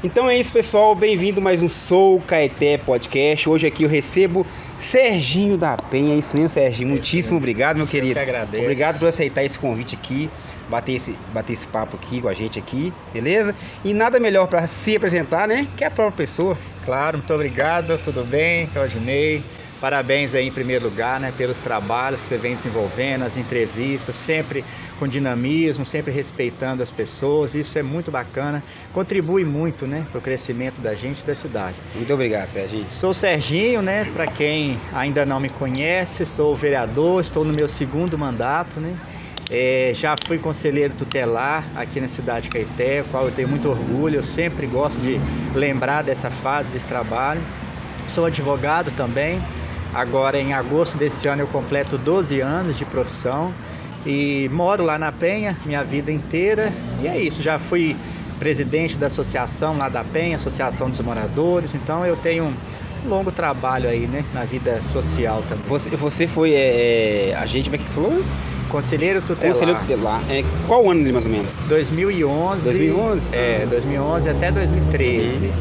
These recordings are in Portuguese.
Então é isso, pessoal, bem-vindo a mais um Sou Caeté Podcast. Hoje aqui eu recebo Serginho da Penha. É isso mesmo, Serginho, muitíssimo obrigado, meu querido. Eu que agradeço. Obrigado por aceitar esse convite aqui, bater esse papo aqui com a gente aqui, beleza? E nada melhor para se apresentar, né, que a própria pessoa. Claro, muito obrigado, tudo bem, Claudinei? Parabéns aí em primeiro lugar, né, pelos trabalhos que você vem desenvolvendo, as entrevistas, sempre com dinamismo, sempre respeitando as pessoas, isso é muito bacana, contribui muito, né, para o crescimento da gente e da cidade. Muito obrigado, Serginho. Sou Serginho, né, para quem ainda não me conhece, sou vereador, estou no meu segundo mandato, né, já fui conselheiro tutelar aqui na cidade de Caeté, o qual eu tenho muito orgulho, eu sempre gosto de lembrar dessa fase, desse trabalho. Sou advogado também. Agora em agosto desse ano eu completo 12 anos de profissão e moro lá na Penha minha vida inteira. E é isso, já fui presidente da associação lá da Penha, Associação dos Moradores, então eu tenho um longo trabalho aí, né, na vida social também. Você foi agente, como é que você falou? Conselheiro tutelar. Conselheiro tutelar. Qual ano mais ou menos? 2011. 2011? 2011 até 2013.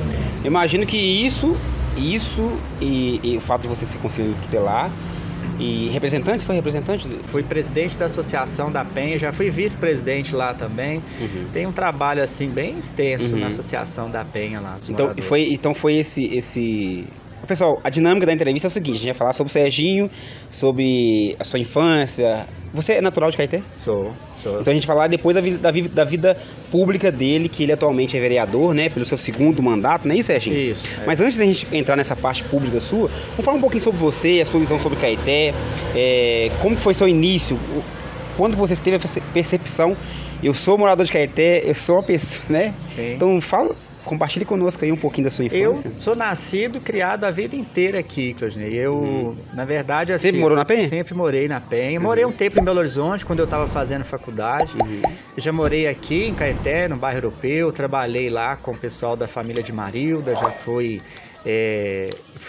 Imagino que isso e o fato de você ser conselheiro tutelar e representante, você foi representante? Fui presidente da Associação da Penha, já fui vice-presidente lá também. Tem um trabalho assim bem extenso na Associação da Penha lá. Então foi esse... Pessoal, a dinâmica da entrevista é o seguinte: a gente vai falar sobre o Serginho, sobre a sua infância. Você é natural de Caeté? Sou. Então a gente vai falar depois da vida pública dele, que ele atualmente é vereador, né? Pelo seu segundo mandato, não é isso, Serginho? Isso. Mas antes da gente entrar nessa parte pública sua, vamos falar um pouquinho sobre você, a sua visão sobre Caeté, como foi seu início, quando você teve a percepção, eu sou morador de Caeté, eu sou uma pessoa, né? Sim. Então compartilhe conosco aí um pouquinho da sua infância. Eu sou nascido, criado a vida inteira aqui, Claudinei. Na verdade... Assim, sempre morou na Penha? Sempre morei na Penha. Morei um tempo em Belo Horizonte, quando eu estava fazendo faculdade. Eu já morei aqui em Caeté, no bairro Europeu. Trabalhei lá com o pessoal da família de Marilda. Já fui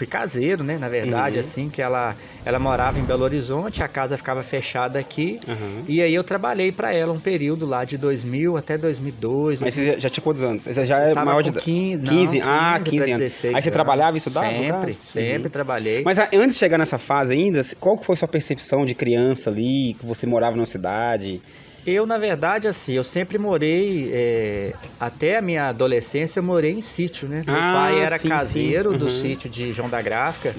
caseiro, né? Na verdade, assim, que ela morava em Belo Horizonte, a casa ficava fechada aqui. E aí eu trabalhei para ela um período lá de 2000 até 2002. Mas você já tinha quantos anos? Você já é maior de 15 15 anos. 16 aí você trabalhava e estudava? Sempre trabalhei. Mas antes de chegar nessa fase ainda, qual que foi a sua percepção de criança ali, que você morava numa cidade? Eu, na verdade, assim, eu sempre morei, até a minha adolescência, eu morei em sítio, né? Meu pai era caseiro do sítio de João da Gráfica,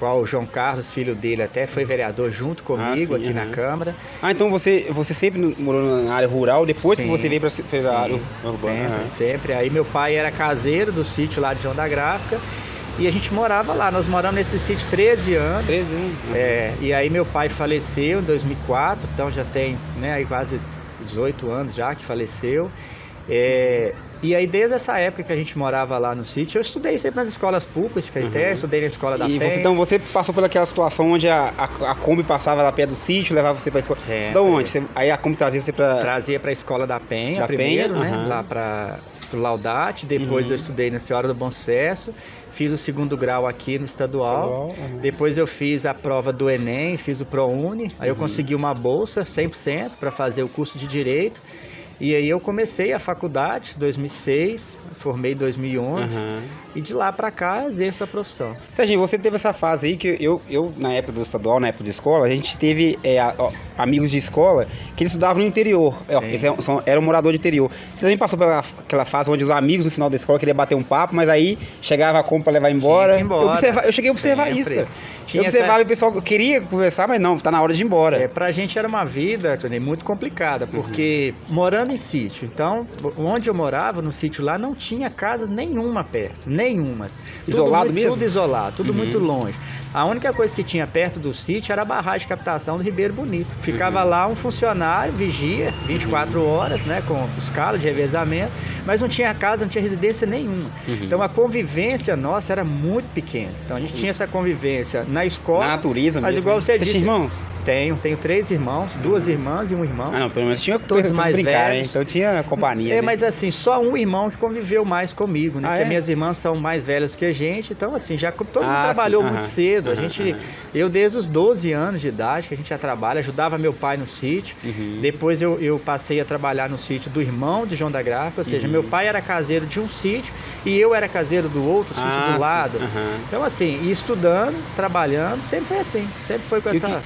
qual o João Carlos, filho dele, até foi vereador junto comigo aqui na Câmara. Então você sempre morou na área rural, depois que você veio para a área urbana? Sempre. Aí meu pai era caseiro do sítio lá de João da Gráfica. E a gente morava lá, nós moramos nesse sítio 13 anos. 13 anos. E aí meu pai faleceu em 2004, então já tem, né, aí quase 18 anos já que faleceu. E aí desde essa época que a gente morava lá no sítio, eu estudei sempre nas escolas públicas de Caeté, estudei na escola da Penha. Então você passou pelaquela situação onde a Kombi passava lá perto do sítio, levava você para a escola. Você da onde? Aí a Kombi trazia você para... Trazia para a escola da Penha, primeiro, né, lá para o Laudate, depois eu estudei na Senhora do Bom Sucesso, fiz o segundo grau aqui no estadual, depois eu fiz a prova do Enem, fiz o ProUni, aí eu consegui uma bolsa 100% para fazer o curso de Direito, e aí eu comecei a faculdade em 2006, formei em 2011, e de lá para cá exerço a profissão. Serginho, você teve essa fase aí que eu na época do estadual, na época de escola, a gente teve amigos de escola que eles estudavam no interior, eles eram morador de interior. Você também passou pela aquela fase onde os amigos no final da escola queriam bater um papo, mas aí chegava a Kombi para levar embora. Eu cheguei a observar isso, cara. Eu observava e o pessoal queria conversar, mas não, tá na hora de ir embora. Pra gente era uma vida, Tony, muito complicada, porque morando em sítio, então onde eu morava, no sítio lá, não tinha casa nenhuma perto, nenhuma. Isolado mesmo? Tudo isolado, tudo muito longe. A única coisa que tinha perto do sítio era a barragem de captação do Ribeiro Bonito. Ficava lá um funcionário, vigia, 24 horas, né, com escala de revezamento, mas não tinha casa, não tinha residência nenhuma. Então a convivência nossa era muito pequena. Então a gente tinha essa convivência na escola. Na natureza mas mesmo. igual você disse, tinha irmãos? Tenho 3 irmãos, 2 irmãs e um irmão. Ah, não, pelo menos tinha Todos mais brincar, velhos. né? Então tinha companhia. Né? Mas assim, só um irmão que conviveu mais comigo, né? Ah, Porque é? minhas irmãs são mais velhas que a gente, então assim, já todo mundo trabalhou sim. muito cedo. Eu desde os 12 anos de idade que a gente já trabalha, ajudava meu pai no sítio. Depois eu passei a trabalhar no sítio do irmão de João da Graça, ou seja, meu pai era caseiro de um sítio e eu era caseiro do outro sítio do lado. Então assim, e estudando, trabalhando, sempre foi assim, sempre foi com essa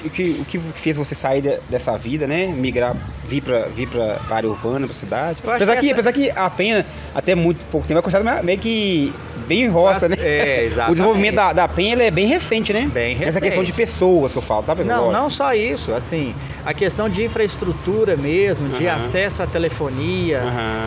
o que fez você sair dessa vida, né? Migrar, vir pra área urbana, pra cidade? Apesar que a Penha, até muito pouco tempo, é considerada meio que bem roça, né? Exatamente. O desenvolvimento da Penha ele é bem recente, né? Bem recente. Essa questão de pessoas que eu falo, tá, pessoal? Não só isso, assim, a questão de infraestrutura mesmo, de acesso à telefonia,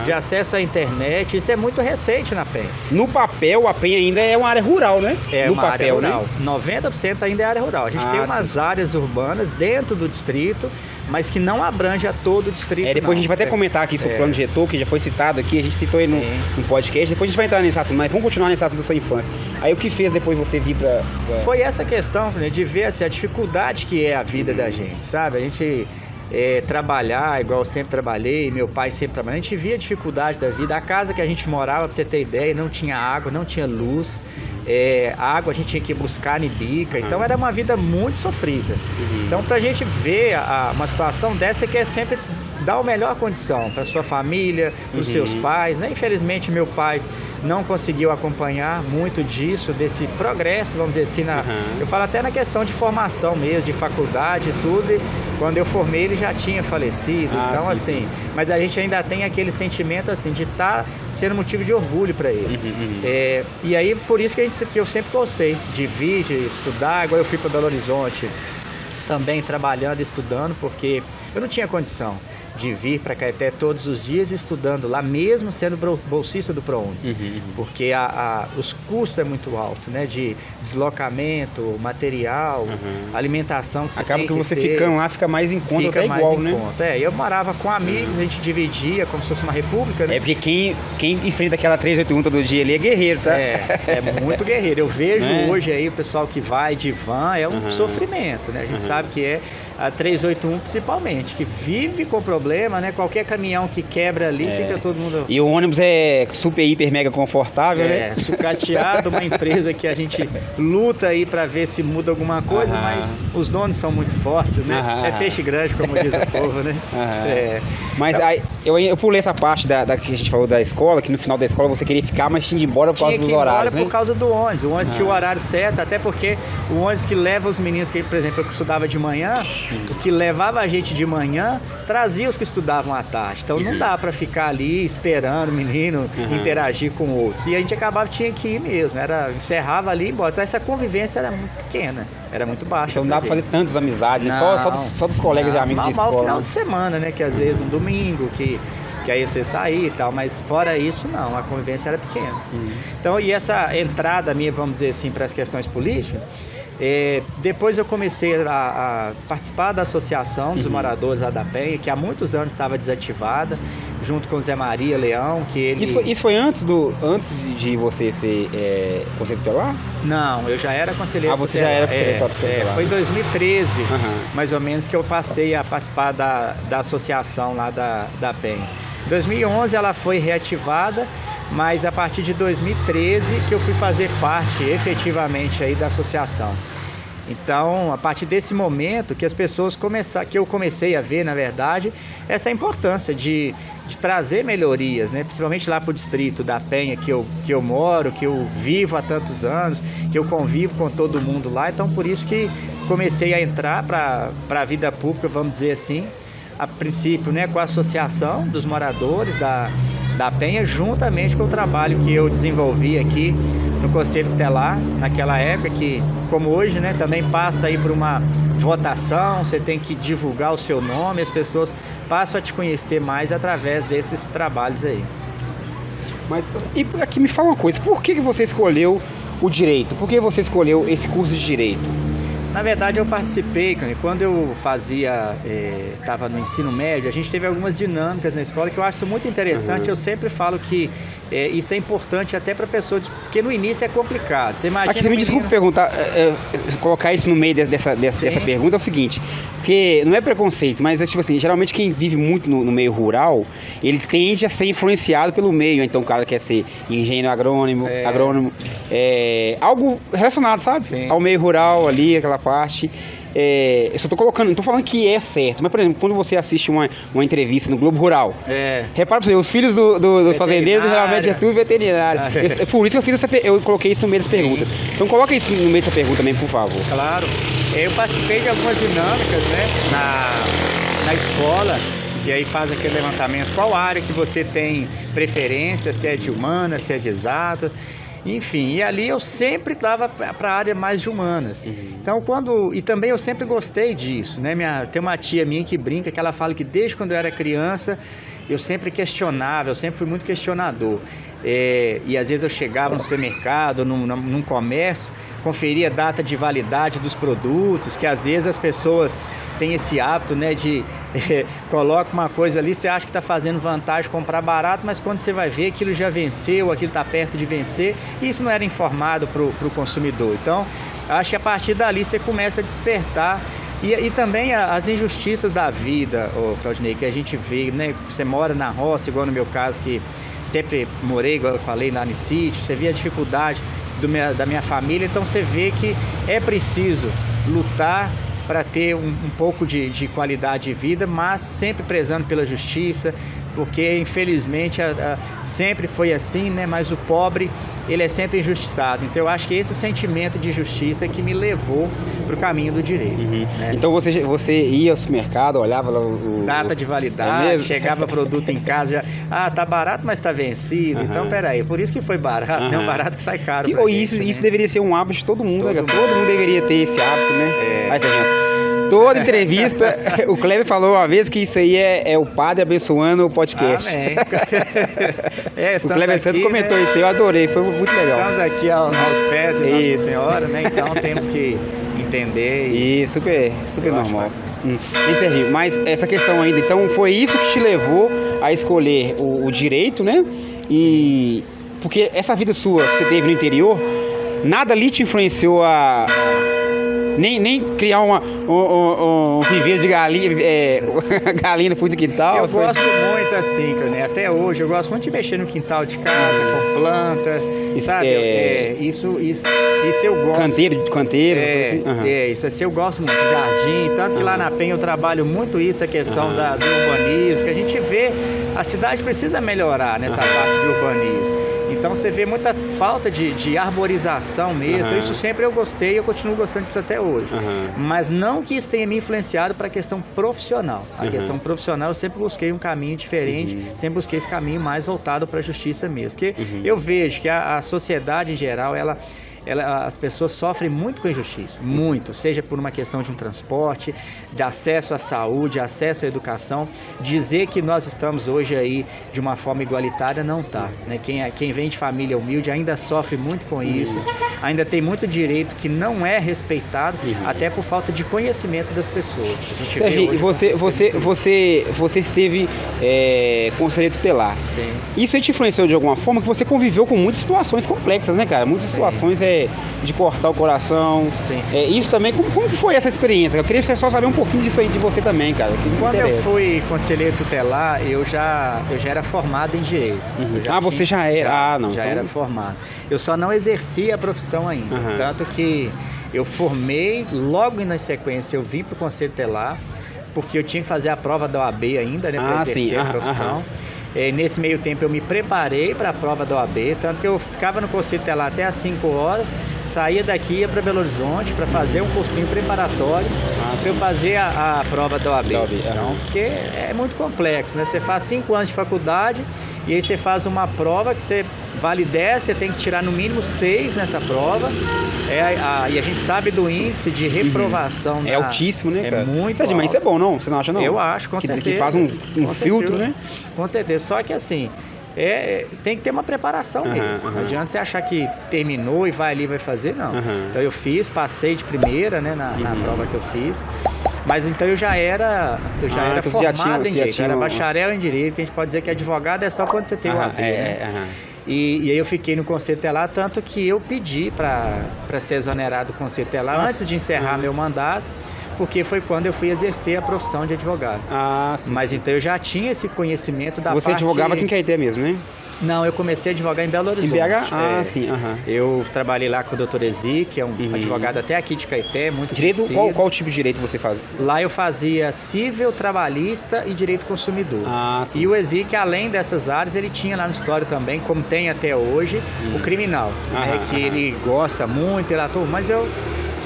de acesso à internet, isso é muito recente na Penha. No papel, a Penha ainda é uma área rural, né? É no uma papel, área rural. Né? 90% ainda é área rural. A gente tem umas áreas urbanas dentro do distrito, mas que não abrange a todo o distrito. Depois a gente vai até comentar aqui sobre o plano diretor, que já foi citado aqui, a gente citou aí no podcast, depois a gente vai entrar nesse assunto, mas vamos continuar nesse assunto da sua infância. Aí o que fez depois você vir pra... Foi essa questão, né, de ver assim, a dificuldade que é a vida da gente, sabe? A gente trabalhar, igual eu sempre trabalhei, meu pai sempre trabalhou, a gente via a dificuldade da vida. A casa que a gente morava, pra você ter ideia, não tinha água, não tinha luz, a água a gente tinha que buscar em bica, então era uma vida muito sofrida. Então pra gente ver uma situação dessa que é sempre dar a melhor condição para sua família, para os seus pais, né? Infelizmente meu pai não conseguiu acompanhar muito disso, desse progresso, vamos dizer assim, eu falo até na questão de formação mesmo, de faculdade e tudo, e quando eu formei ele já tinha falecido, então assim, mas a gente ainda tem aquele sentimento assim, de estar sendo motivo de orgulho para ele. E aí por isso que eu sempre gostei de vir, de estudar, igual eu fui para Belo Horizonte, também trabalhando e estudando, porque eu não tinha condição de vir para Caeté todos os dias estudando lá, mesmo sendo bolsista do ProUni, porque os custos é muito alto, né, de deslocamento, material, alimentação que você acaba tem que você ter, ficando lá fica mais em conta, até igual, né? Eu morava com amigos, a gente dividia como se fosse uma república, né? Porque quem enfrenta aquela 381 todo dia ali é guerreiro, tá? É muito guerreiro. Eu vejo hoje aí o pessoal que vai de van, é um sofrimento, né? A gente sabe que é a 381 principalmente, que vive com problema, né? Qualquer caminhão que quebra ali, fica todo mundo... E o ônibus é super, hiper, mega confortável, né? Sucateado, uma empresa que a gente luta aí para ver se muda alguma coisa, mas os donos são muito fortes, né? É peixe grande, como diz o povo, né? Mas então, aí, eu pulei essa parte da que a gente falou da escola, que no final da escola você queria ficar, mas tinha de ir embora por causa dos horários, né? Por causa do ônibus. O ônibus tinha o horário certo, até porque o ônibus que leva os meninos, que, por exemplo, eu estudava de manhã, o que levava a gente de manhã, trazia os que estudavam à tarde. Então não dá para ficar ali esperando o menino interagir com outros. E a gente tinha que ir mesmo, encerrava ali e embora. Então essa convivência era muito pequena, era muito baixa. Então não dá para fazer tantas amizades, só dos colegas e amigos de escola. Mal final de semana, né? Que às vezes um domingo, que aí você sair e tal, mas fora isso não, a convivência era pequena. Então, e essa entrada minha, vamos dizer assim, para as questões políticas, depois eu comecei a participar da Associação dos Moradores lá da Penha, que há muitos anos estava desativada, junto com o Zé Maria Leão, que ele... Isso foi antes de você ser conselheiro tutelar? Não, eu já era conselheiro tutelar. Você já era conselheiro tutelar. Foi em 2013, mais ou menos, que eu passei a participar da associação lá da Penha. Em 2011 ela foi reativada, mas a partir de 2013 que eu fui fazer parte efetivamente aí da associação. Então, a partir desse momento que que eu comecei a ver, na verdade, essa importância de trazer melhorias, né? Principalmente lá para o distrito da Penha, que eu moro, que eu vivo há tantos anos, que eu convivo com todo mundo lá. Então, por isso que comecei a entrar para a vida pública, vamos dizer assim, a princípio, né, com a Associação dos Moradores da Penha, juntamente com o trabalho que eu desenvolvi aqui no Conselho Tutelar, naquela época que, como hoje, né, também passa aí por uma votação, você tem que divulgar o seu nome, as pessoas passam a te conhecer mais através desses trabalhos aí. Mas, e aqui me fala uma coisa, por que você escolheu o direito? Por que você escolheu esse curso de direito? Na verdade eu participei, quando eu estava no ensino médio, a gente teve algumas dinâmicas na escola que eu acho muito interessante. Eu sempre falo que isso é importante até para a pessoa, porque no início é complicado. Você imagina. Aqui, você me desculpe perguntar, colocar isso no meio dessa pergunta é o seguinte, porque não é preconceito, mas é tipo assim, geralmente quem vive muito no meio rural, ele tende a ser influenciado pelo meio. Então o cara quer ser engenheiro agrônomo, algo relacionado, sabe? Sim. Ao meio rural ali, aquela parte. Eu só tô colocando, não tô falando que é certo, mas por exemplo, quando você assiste uma entrevista no Globo Rural, repara pra você, os filhos dos fazendeiros geralmente é tudo veterinário. É por isso que eu coloquei isso no meio dessa pergunta. Então coloca isso no meio dessa pergunta também, por favor. Claro. Eu participei de algumas dinâmicas, né, na escola, e aí faz aquele levantamento, qual área que você tem preferência, se é de humana, se é de exata. Enfim, e ali eu sempre dava para a área mais de humanas. Então, e também eu sempre gostei disso, né? Tem uma tia minha que brinca, que ela fala que desde quando eu era criança, eu sempre questionava, eu sempre fui muito questionador. E às vezes eu chegava no supermercado, num comércio, conferia a data de validade dos produtos, que às vezes as pessoas têm esse hábito, né, de coloca uma coisa ali, você acha que está fazendo vantagem comprar barato, mas quando você vai ver, aquilo já venceu, aquilo está perto de vencer, e isso não era informado para o consumidor. Então, acho que a partir dali você começa a despertar. E também as injustiças da vida, Claudinei, que a gente vê, né? Você mora na roça, igual no meu caso, que sempre morei, igual eu falei, lá no sítio, você vê a dificuldade da minha família, então você vê que é preciso lutar para ter um pouco de qualidade de vida, mas sempre prezando pela justiça, porque infelizmente sempre foi assim, né? Mas o pobre, ele é sempre injustiçado. Então eu acho que esse sentimento de justiça é que me levou para o caminho do direito. Né? Então você ia ao supermercado, olhava lá data de validade, chegava produto em casa, tá barato, mas tá vencido. Então peraí, por isso que foi barato, não é um barato que sai caro. Isso deveria ser um hábito de todo mundo, todo mundo deveria ter esse hábito, né? Aí, Sargento, toda entrevista, o Kleber falou uma vez que isso aí é o padre abençoando o podcast. Amém. O Kleber Santos comentou, né? Isso aí, eu adorei, foi muito legal. Estamos aqui aos pés de Nossa Senhora, né? Então temos que entender. E super normal. E Serginho, mas essa questão ainda, então foi isso que te levou a escolher o direito, né? E porque essa vida sua que você teve no interior, nada ali te influenciou a nem criar um viveiro de galinha, galinha no fundo do quintal. Eu gosto muito assim, né? Até hoje eu gosto muito de mexer no quintal de casa, com plantas, sabe? Isso eu gosto. Canteiros, isso assim eu gosto muito de jardim, tanto que lá na Penha eu trabalho muito isso, a questão do urbanismo, que a gente vê, a cidade precisa melhorar nessa parte de urbanismo. Então você vê muita falta de arborização mesmo. Isso sempre eu gostei e eu continuo gostando disso até hoje. Mas não que isso tenha me influenciado para a questão profissional. A questão profissional eu sempre busquei um caminho diferente, sempre busquei esse caminho mais voltado para a justiça mesmo. Porque eu vejo que a sociedade em geral, as pessoas sofrem muito com injustiça, muito, seja por uma questão de um transporte, de acesso à saúde, acesso à educação. Dizer que nós estamos hoje aí de uma forma igualitária não está, né? Quem vem de família humilde ainda sofre muito com isso, ainda tem muito direito que não é respeitado, até por falta de conhecimento das pessoas. A gente Serginho, e você esteve conselheiro tutelar. Sim. Isso aí te influenciou de alguma forma, que você conviveu com muitas situações complexas, né, cara? Muitas situações de cortar o coração. Sim. Isso também, como que foi essa experiência? Eu queria só saber um pouquinho disso aí de você também, cara. Quando eu fui conselheiro tutelar, eu já era formado em Direito. Você já era? Já era formado. Eu só não exercia a profissão ainda. Tanto que eu formei, logo na sequência eu vim para o conselho tutelar, porque eu tinha que fazer a prova da OAB ainda, né, para exercer a profissão. Nesse meio tempo eu me preparei para a prova da OAB, tanto que eu ficava no conselho tutelar até às 5 horas, saía daqui, ia para Belo Horizonte para fazer um cursinho preparatório para eu fazer a prova da OAB. Então, porque é muito complexo, né? Você faz 5 anos de faculdade e aí você faz uma prova que você vale 10, você tem que tirar no mínimo 6 nessa prova. E a gente sabe do índice de reprovação. É altíssimo, né, cara? É muito alto. Mas isso é bom, não? Você não acha, não? Eu acho, com certeza. Que faz um filtro, né? Com certeza. Só que assim, tem que ter uma preparação mesmo. Não adianta você achar que terminou e vai ali e vai fazer, não. Então eu passei de primeira, né, na prova que eu fiz. Mas então eu já era formado em Direito, eu era bacharel em Direito, que a gente pode dizer que advogado é só quando você tem o AB, né? E aí eu fiquei no Conselho Tutelar, tanto que eu pedi para ser exonerado do Conselho Tutelar antes de encerrar meu mandato, porque foi quando eu fui exercer a profissão de advogado. Sim. Mas então eu já tinha esse conhecimento da Você parte... advogava aqui em Caeté mesmo, né? Não, eu comecei a advogar em Belo Horizonte. Em BH? Sim. Eu trabalhei lá com o Dr. Ezi, que é um advogado até aqui de Caeté, muito direito. conhecido. Qual tipo de direito você fazia? Lá eu fazia civil, trabalhista e direito consumidor. Sim. E o Ezi, que além dessas áreas, ele tinha lá no escritório também, como tem até hoje, o criminal, né, que ele gosta muito, ele atua, mas eu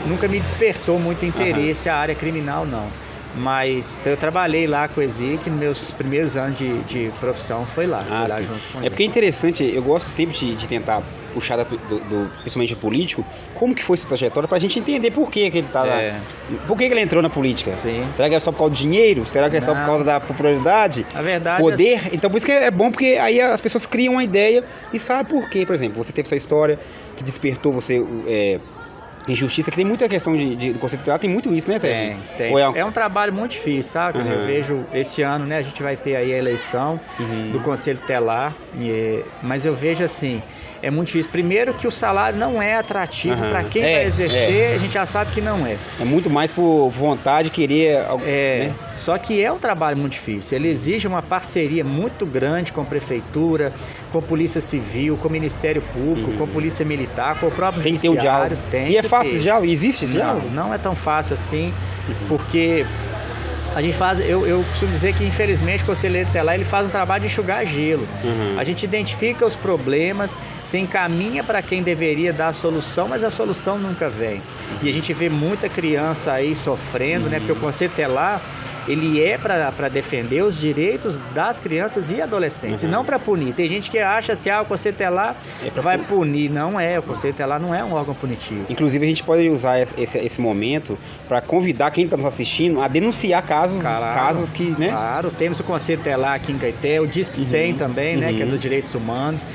nunca me despertou muito interesse a área criminal, não. Mas eu trabalhei lá com o Ezequiel, nos meus primeiros anos de profissão foi lá, lá junto com ele. Porque é interessante, eu gosto sempre de tentar puxar principalmente político, como que foi essa trajetória, pra gente entender por que ele tá lá. Por que ele entrou na política? Sim. Será que é só por causa do dinheiro? Será que é só por causa da popularidade? A verdade poder? Então por isso que é bom, porque aí as pessoas criam uma ideia e sabem por quê. Por exemplo, você teve sua história que despertou você... injustiça, que tem muita questão do Conselho Tutelar, tem muito isso, né, Sérgio? Tem. É um trabalho muito difícil, sabe? Eu vejo, esse ano, né, a gente vai ter aí a eleição do Conselho Tutelar, mas eu vejo assim, é muito difícil. Primeiro que o salário não é atrativo para quem vai exercer, a gente já sabe que não é. É muito mais por vontade, querer... né? Só que é um trabalho muito difícil. Ele exige uma parceria muito grande com a prefeitura, com a Polícia Civil, com o Ministério Público, com a Polícia Militar, com o próprio Judiciário. Tem que ter um diálogo. E é fácil esse diálogo? Existe esse diálogo? Não é tão fácil assim, porque... A gente faz, eu costumo dizer que infelizmente o conselheiro tutelar ele faz um trabalho de enxugar gelo. A gente identifica os problemas, se encaminha para quem deveria dar a solução, mas a solução nunca vem. E a gente vê muita criança aí sofrendo, né? Porque o conselho tutelar ele é para defender os direitos das crianças e adolescentes, e não para punir. Tem gente que acha assim, o conselho tutelar vai punir. Não é, o conselho tutelar não é um órgão punitivo. Inclusive a gente pode usar esse momento para convidar quem está nos assistindo a denunciar casos que, né? Claro, temos o conselho tutelar aqui em Caeté, o Disque 100 também, né, que é dos direitos humanos.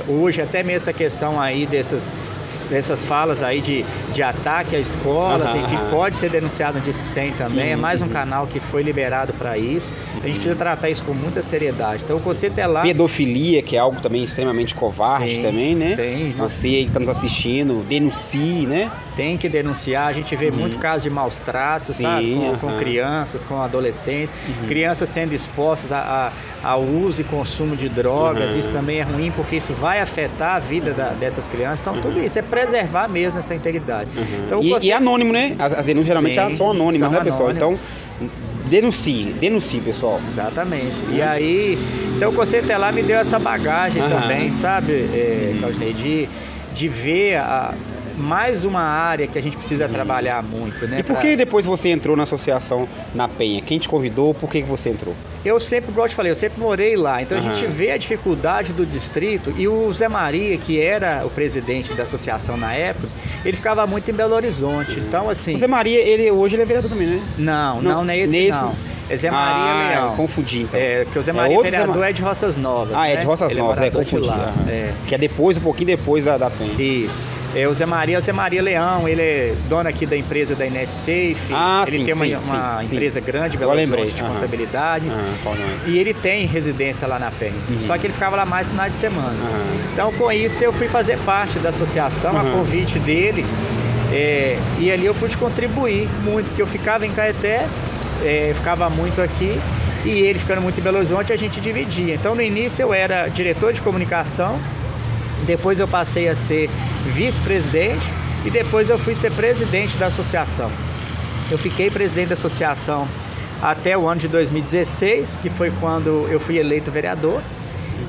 Hoje até mesmo essa questão aí dessas falas aí de ataque a escolas, que pode ser denunciado no Disque 100 também, é mais um canal que foi liberado para isso. A gente precisa tratar isso com muita seriedade. Então o conselho tutelar... Pedofilia, que é algo também extremamente covarde também, né? Sim. Você aí que está nos assistindo, denuncie, né? Tem que denunciar, a gente vê muito caso de maus tratos, sabe? Com crianças, com adolescentes, crianças sendo expostas ao uso e consumo de drogas. Isso também é ruim, porque isso vai afetar a vida dessas crianças. Então tudo isso é preservar mesmo essa integridade. Então, e anônimo, né? As denúncias geralmente são anônimas, né, pessoal? Então, denuncie, pessoal. Exatamente. E aí, então o conselho tutelar me deu essa bagagem também, sabe, Claudinei, de ver mais uma área que a gente precisa trabalhar muito, né? E por que depois você entrou na associação na Penha? Quem te convidou? Por que você entrou? Eu sempre, igual eu te falei, eu sempre morei lá. Então a gente vê a dificuldade do distrito, e o Zé Maria, que era o presidente da associação na época, ele ficava muito em Belo Horizonte. Então, assim... O Zé Maria, hoje ele é vereador também, né? Não é esse não. É Zé Maria Leão. Confundi então. Porque o Zé Maria vereador é de Roças Novas. É de Roças Novas, confundi. Que é um pouquinho depois da Penha. Isso. O Zé Maria Leão, ele é dono aqui da empresa da InetSafe. Ele tem uma empresa grande, Belo Horizonte, de contabilidade. E ele tem residência lá na Penha. Só que ele ficava lá mais final de semana. Então, com isso, eu fui fazer parte da associação, a convite dele. E ali eu pude contribuir muito, porque eu ficava em Caeté, ficava muito aqui, e ele ficando muito em Belo Horizonte, a gente dividia. Então, no início, eu era diretor de comunicação, depois eu passei a ser vice-presidente, e depois eu fui ser presidente da associação. Eu fiquei presidente da associação até o ano de 2016, que foi quando eu fui eleito vereador.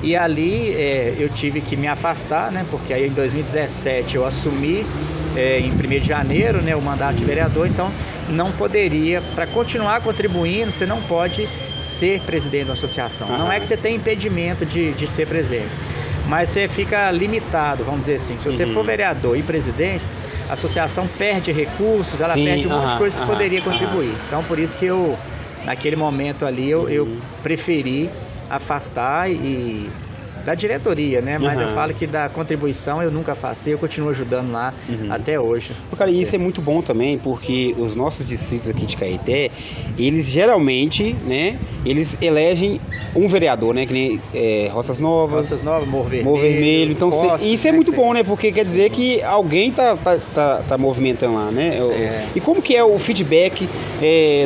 E ali eu tive que me afastar, né? Porque aí em 2017 eu assumi em 1º de janeiro, né, o mandato de vereador. Então não poderia, para continuar contribuindo, você não pode ser presidente da associação. Não é que você tem impedimento de ser presidente, mas você fica limitado, vamos dizer assim. Se você for vereador e presidente, a associação perde recursos, ela perde um monte de coisa que poderia contribuir. Então por isso que naquele momento ali eu preferi afastar e da diretoria, né? Mas eu Aham. falo que da contribuição eu nunca afastei, eu continuo ajudando lá até hoje. Cara, isso é muito bom também, porque os nossos distritos aqui de Caeté, eles geralmente, né, eles elegem um vereador, né, que nem Roças Novas, Roças Novas, Morro Vermelho. Morro Vermelho. Então, Poços, isso é né, muito que bom, né, porque quer dizer que alguém tá movimentando lá, né? E como que é o feedback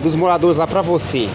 dos moradores lá pra você?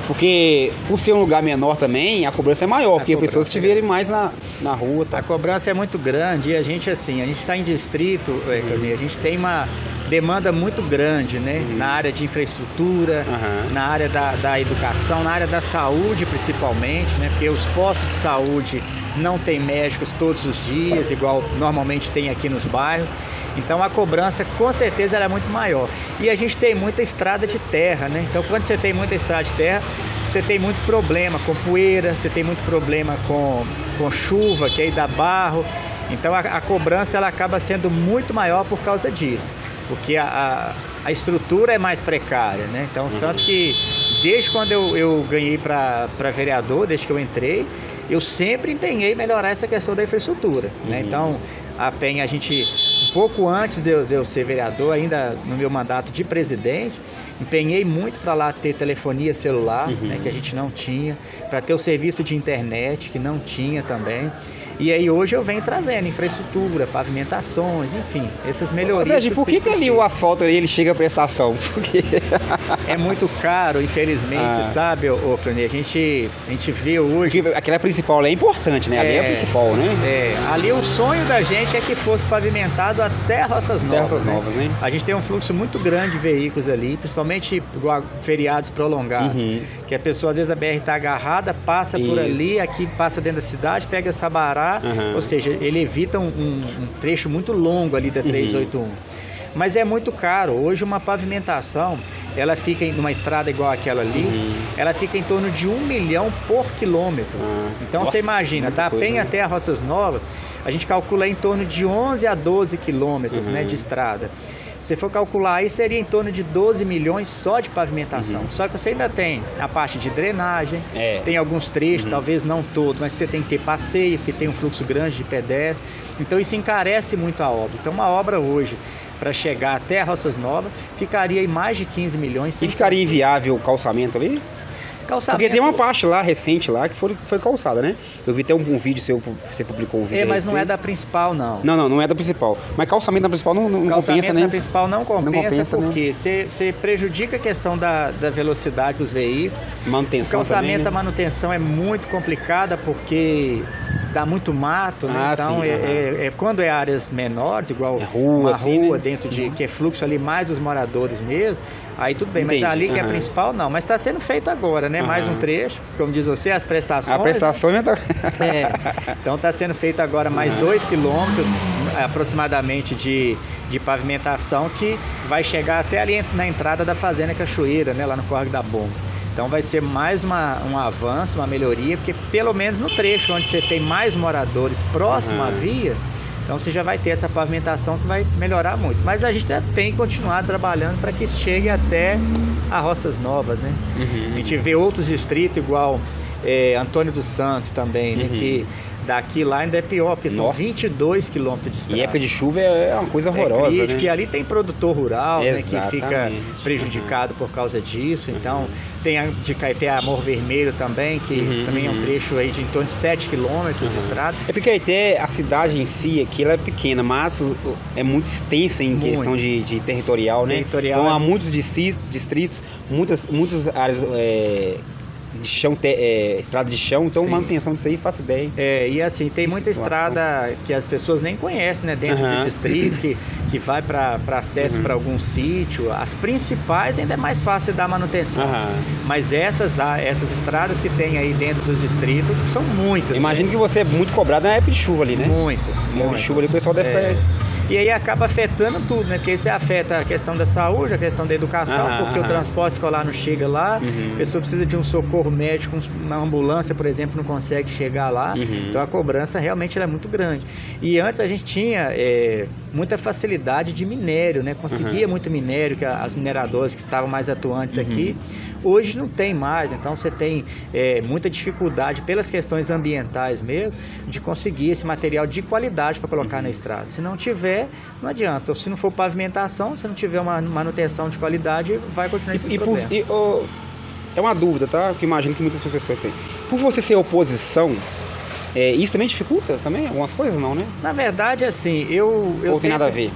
Porque por ser um lugar menor também, a cobrança é maior, porque as pessoas estiverem mais na rua, tá? A cobrança é muito grande e a gente está em distrito, Claudinei, a gente tem uma demanda muito grande, né? Na área de infraestrutura, na área da educação, na área da saúde principalmente, né? Porque os postos de saúde não tem médicos todos os dias, igual normalmente tem aqui nos bairros. Então a cobrança com certeza ela é muito maior. E a gente tem muita estrada de terra, né? Então quando você tem muita estrada de terra, você tem muito problema com poeira, você tem muito problema com chuva, que aí dá barro. Então a cobrança ela acaba sendo muito maior por causa disso, porque a estrutura é mais precária, né? Então, tanto que desde quando eu ganhei para vereador, desde que eu entrei, eu sempre empenhei em melhorar essa questão da infraestrutura, né? Então, a gente, um pouco antes de eu ser vereador, ainda no meu mandato de presidente, empenhei muito para lá ter telefonia celular, né, que a gente não tinha, para ter o serviço de internet, que não tinha também. E aí hoje eu venho trazendo infraestrutura, pavimentações, enfim, essas melhorias. Ou seja, por que ali o asfalto ele chega a prestação? Porque é muito caro, infelizmente, sabe, Clonê? A gente vê hoje. Porque aquela principal ali é importante, né? Ali é a principal, né? Ali o sonho da gente é que fosse pavimentado até Roças Novas. Né? A gente tem um fluxo muito grande de veículos ali, principalmente igual feriados prolongados, que a pessoa às vezes a BR está agarrada, passa por ali, aqui passa dentro da cidade, pega Sabará, ou seja, ele evita um trecho muito longo ali da 381. Mas é muito caro. Hoje uma pavimentação, ela fica numa estrada igual aquela ali, ela fica em torno de 1 milhão por quilômetro. Então você imagina, da Penha até a Roças Novas, a gente calcula em torno de 11 a 12 quilômetros, né, de estrada. Se for calcular aí, seria em torno de 12 milhões só de pavimentação. Só que você ainda tem a parte de drenagem, tem alguns trechos, talvez não todo, mas você tem que ter passeio, porque tem um fluxo grande de pedestres. Então isso encarece muito a obra. Então uma obra hoje, para chegar até a Roças Novas, ficaria em mais de 15 milhões. E ficaria inviável o calçamento ali? Porque tem uma parte lá, recente lá, que foi calçada, né? Eu vi até um vídeo seu, você publicou um vídeo. Mas não é da principal, não. Não é da principal. Mas calçamento da principal não compensa, né? Calçamento da principal não compensa porque né? você prejudica a questão da velocidade dos veículos. Manutenção. O calçamento, também, né? A manutenção é muito complicada porque dá muito mato, né? Então, quando é áreas menores, igual uma rua, né? Dentro de que é fluxo ali mais dos moradores mesmo, aí tudo bem. Entendi. Mas ali que é a principal, não. Mas está sendo feito agora, né? Mais um trecho, como diz você, as prestações. A prestação já tá... Então está sendo feito agora mais 2 quilômetros aproximadamente de pavimentação que vai chegar até ali na entrada da Fazenda Cachoeira, né? Lá no Córrego da Bomba. Então vai ser mais um avanço, uma melhoria, porque pelo menos no trecho onde você tem mais moradores próximo à via, então você já vai ter essa pavimentação que vai melhorar muito. Mas a gente tem que continuar trabalhando para que chegue até a Roças Novas, né? A gente vê outros distritos igual Antônio dos Santos também, né? Que daqui lá ainda é pior, porque são 22 quilômetros de estrada. E época de chuva é uma coisa horrorosa, né? Porque ali tem produtor rural, né, que fica prejudicado por causa disso. Então, tem de Caeté a Morro Vermelho também, que também é um trecho aí de em torno de 7 quilômetros de estrada. É porque Caeté, a cidade em si, aqui ela é pequena, mas é muito extensa em questão de territorial, né? Então, há muitos distritos, muitas áreas... de chão, estrada de chão, então manutenção disso aí, faço ideia. E assim, tem muita estrada que as pessoas nem conhecem, né? Dentro de distritos, que vai para acesso para algum sítio. As principais ainda é mais fácil dar manutenção. Mas essas estradas que tem aí dentro dos distritos são muitas. Imagino que você é muito cobrado na época de chuva ali, né? Muito. Na época de chuva ali o pessoal deve ficar... E aí acaba afetando tudo, né? Porque isso afeta a questão da saúde, a questão da educação, porque o transporte escolar não chega lá, a pessoa precisa de um socorro médico, uma ambulância, por exemplo, não consegue chegar lá. Então a cobrança realmente é muito grande. E antes a gente tinha muita facilidade viabilidade de minério, né? Conseguia muito minério, que as mineradoras que estavam mais atuantes aqui, hoje não tem mais. Então você tem muita dificuldade, pelas questões ambientais mesmo, de conseguir esse material de qualidade para colocar na estrada. Se não tiver, não adianta. Ou se não for pavimentação, se não tiver uma manutenção de qualidade, vai continuar esses problemas. É uma dúvida, tá? Que imagino que muitas pessoas têm. Por você ser oposição, isso também dificulta também? Algumas coisas não, né? Na verdade, assim, Ou tem nada a ver?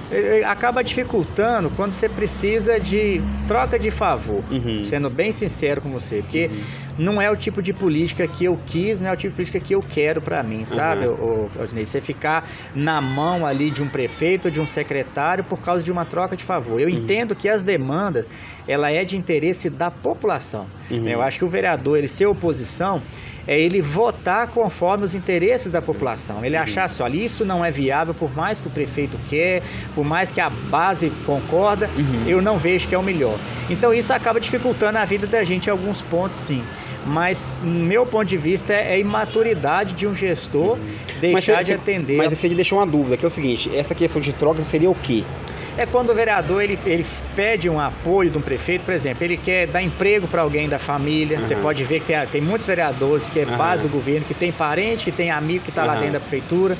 Acaba dificultando quando você precisa de troca de favor, sendo bem sincero com você, porque não é o tipo de política que eu quis, não é o tipo de política que eu quero pra mim, sabe, Claudinei? Você ficar na mão ali de um prefeito ou de um secretário por causa de uma troca de favor. Eu entendo que as demandas, ela é de interesse da população. Eu acho que o vereador, ele ser oposição, é ele votar conforme os interesses da população. Ele achar assim, olha, isso não é viável, por mais que o prefeito quer, por mais que a base concorda, eu não vejo que é o melhor. Então isso acaba dificultando a vida da gente em alguns pontos, sim. Mas, no meu ponto de vista, é a imaturidade de um gestor deixar de atender. Mas você deixou uma dúvida, que é o seguinte, essa questão de troca seria o quê? É quando o vereador ele pede um apoio de um prefeito, por exemplo, ele quer dar emprego para alguém da família. Você pode ver que tem muitos vereadores que é base do governo, que tem parente, que tem amigo que está lá dentro da prefeitura.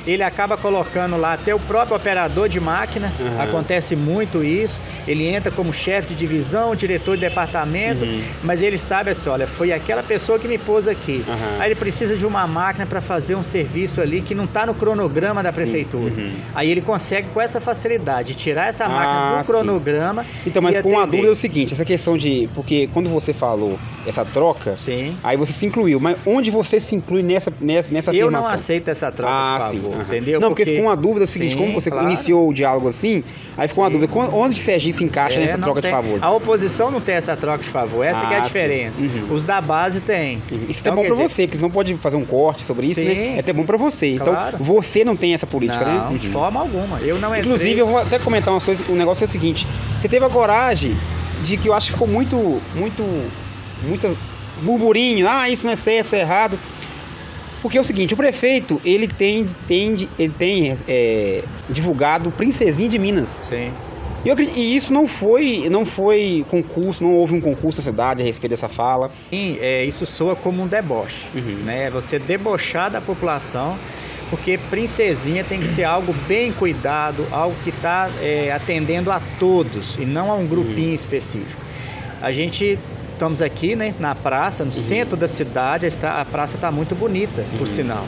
Ele acaba colocando lá até o próprio operador de máquina, acontece muito isso. Ele entra como chefe de divisão, diretor de departamento, mas ele sabe assim, olha, foi aquela pessoa que me pôs aqui. Aí ele precisa de uma máquina para fazer um serviço ali que não está no cronograma da prefeitura. Aí ele consegue com essa facilidade tirar essa máquina do cronograma. Então, mas com a dúvida é o seguinte, essa questão de, porque quando você falou essa troca, aí você se incluiu, mas onde você se inclui nessa afirmação? Eu não aceito essa troca, por favor. Entendeu? Não, porque ficou uma dúvida, é o seguinte, como você iniciou o diálogo assim, aí ficou uma dúvida, onde que Serginho se encaixa nessa troca de favores? A oposição não tem essa troca de favor, essa que é a diferença. Os da base tem. Isso é bom pra você, porque você não pode fazer um corte sobre isso, né? É até bom pra você. Então, você não tem essa política, né? Não, de forma alguma. Eu não entrei. Inclusive, eu vou até comentar umas coisas, o negócio é o seguinte, você teve a coragem de que eu acho que ficou muito burburinho, isso não é certo, isso é errado. Porque é o seguinte, o prefeito, ele tem divulgado Princesinha de Minas. Sim. E isso não foi concurso, não houve um concurso na cidade a respeito dessa fala. Sim, isso soa como um deboche, né? Você debochar da população, porque Princesinha tem que ser algo bem cuidado, algo que está atendendo a todos e não a um grupinho específico. Estamos aqui, né, na praça, no centro da cidade, a praça está muito bonita, por sinal.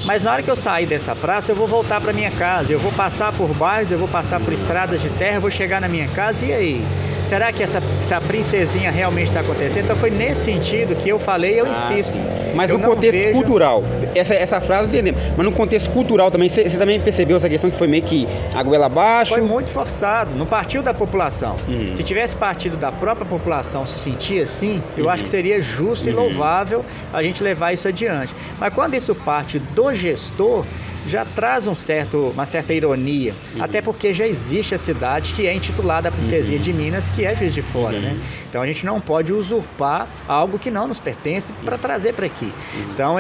Mas na hora que eu sair dessa praça, eu vou voltar para minha casa, eu vou passar por bairros, eu vou passar por estradas de terra, eu vou chegar na minha casa, e aí? Será que essa Princesinha realmente está acontecendo? Então foi nesse sentido que eu falei, eu insisto. Sim. Mas no contexto cultural, essa frase eu entendo, mas no contexto cultural também, você também percebeu essa questão que foi meio que a goela abaixo? Foi muito forçado, não partiu da população. Se tivesse partido da própria população se sentir assim, eu acho que seria justo e louvável a gente levar isso adiante. Mas quando isso parte do gestor, já traz uma certa ironia, até porque já existe a cidade que é intitulada a Princesinha de Minas, que é Juiz de Fora, né? Então a gente não pode usurpar algo que não nos pertence para trazer para aqui. Então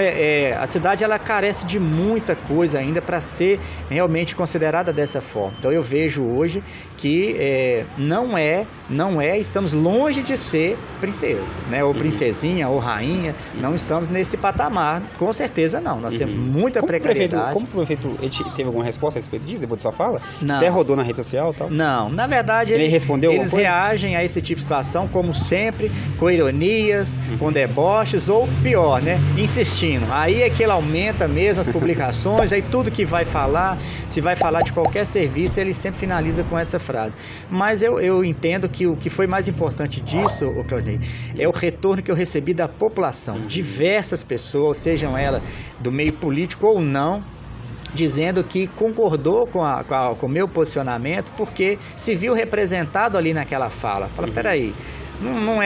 a cidade, ela carece de muita coisa ainda para ser realmente considerada dessa forma. Então eu vejo hoje que estamos longe de ser princesa, né? Ou princesinha, ou rainha, não estamos nesse patamar, com certeza não. Nós temos muita precariedade. Como o prefeito teve alguma resposta a respeito disso, depois da sua fala? Não. Até rodou na rede social e tal? Não, na verdade ele respondeu eles reagem a esse tipo de situação, como sempre, com ironias, com deboches, ou pior, né? Insistindo. Aí é que ele aumenta mesmo as publicações, aí tudo que vai falar, se vai falar de qualquer serviço, ele sempre finaliza com essa frase. Mas eu entendo que o que foi mais importante disso, Claudinei, é o retorno que eu recebi da população. Diversas pessoas, sejam elas do meio político ou não, dizendo que concordou com o meu posicionamento, porque se viu representado ali naquela fala. Fala, peraí, não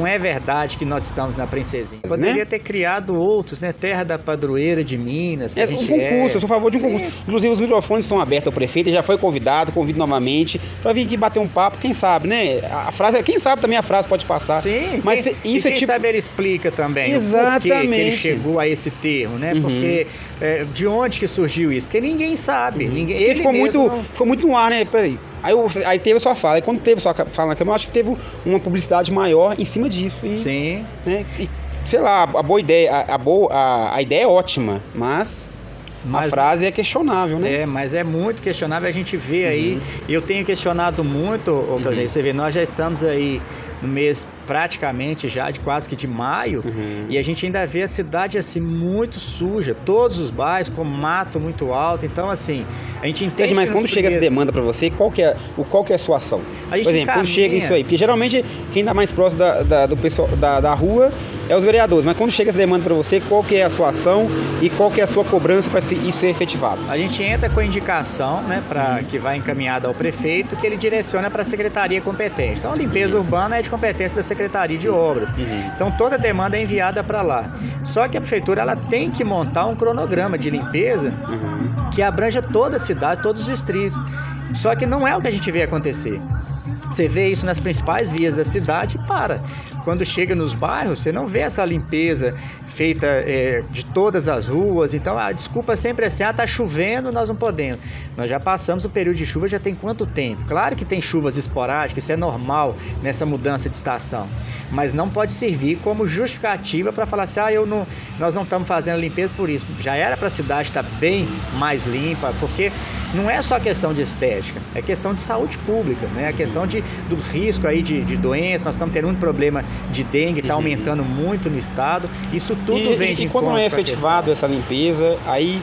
é verdade que nós estamos na Princesinha. Poderia ter criado outros, né? Terra da Padroeira de Minas, que a gente um concurso, eu sou a favor de um Sim. concurso. Inclusive os microfones estão abertos ao prefeito, ele já foi convido novamente para vir aqui bater um papo, quem sabe, né? A frase, quem sabe também a frase pode passar. Sim, mas isso quem sabe ele explica também Exatamente. o porquê que ele chegou a esse termo, né? Porque de onde que surgiu isso? Porque ninguém sabe, ele ficou mesmo ficou muito no ar, né? Peraí. Aí teve a sua fala. E quando teve a sua fala na câmera, eu acho que teve uma publicidade maior em cima disso. Sim. Né? E, sei lá, a boa ideia, a ideia é ótima, mas a frase é questionável, né? Mas é muito questionável. A gente vê aí, eu tenho questionado muito, você vê, nós já estamos aí no mês praticamente já de quase que de maio, e a gente ainda vê a cidade assim muito suja, todos os bairros com mato muito alto. Então assim, a gente entende. Mas quando chega essa demanda para você, qual que é a sua ação? Por exemplo, quando chega isso aí, porque geralmente quem está mais próximo do pessoal da rua é os vereadores, mas quando chega essa demanda para você, qual que é a sua ação e qual que é a sua cobrança para isso ser efetivado? A gente entra com a indicação, né, que vai encaminhada ao prefeito, que ele direciona para a secretaria competente. Então a limpeza urbana é de competência da Secretaria de Obras. Então toda demanda é enviada para lá. Só que a prefeitura ela tem que montar um cronograma de limpeza que abranja toda a cidade, todos os distritos. Só que não é o que a gente vê acontecer. Você vê isso nas principais vias da cidade e para. Quando chega nos bairros, você não vê essa limpeza feita de todas as ruas. Então a desculpa sempre é assim, tá chovendo, nós não podemos. Nós já passamos o período de chuva, já tem quanto tempo? Claro que tem chuvas esporádicas, isso é normal nessa mudança de estação. Mas não pode servir como justificativa para falar assim, nós não estamos fazendo a limpeza por isso. Já era para a cidade estar bem mais limpa, porque não é só questão de estética, é questão de saúde pública, né? É questão do risco aí de doença. Nós estamos tendo muito problema de dengue, está aumentando muito no estado. Isso tudo vem de encontro. E quando não é efetivado essa limpeza, aí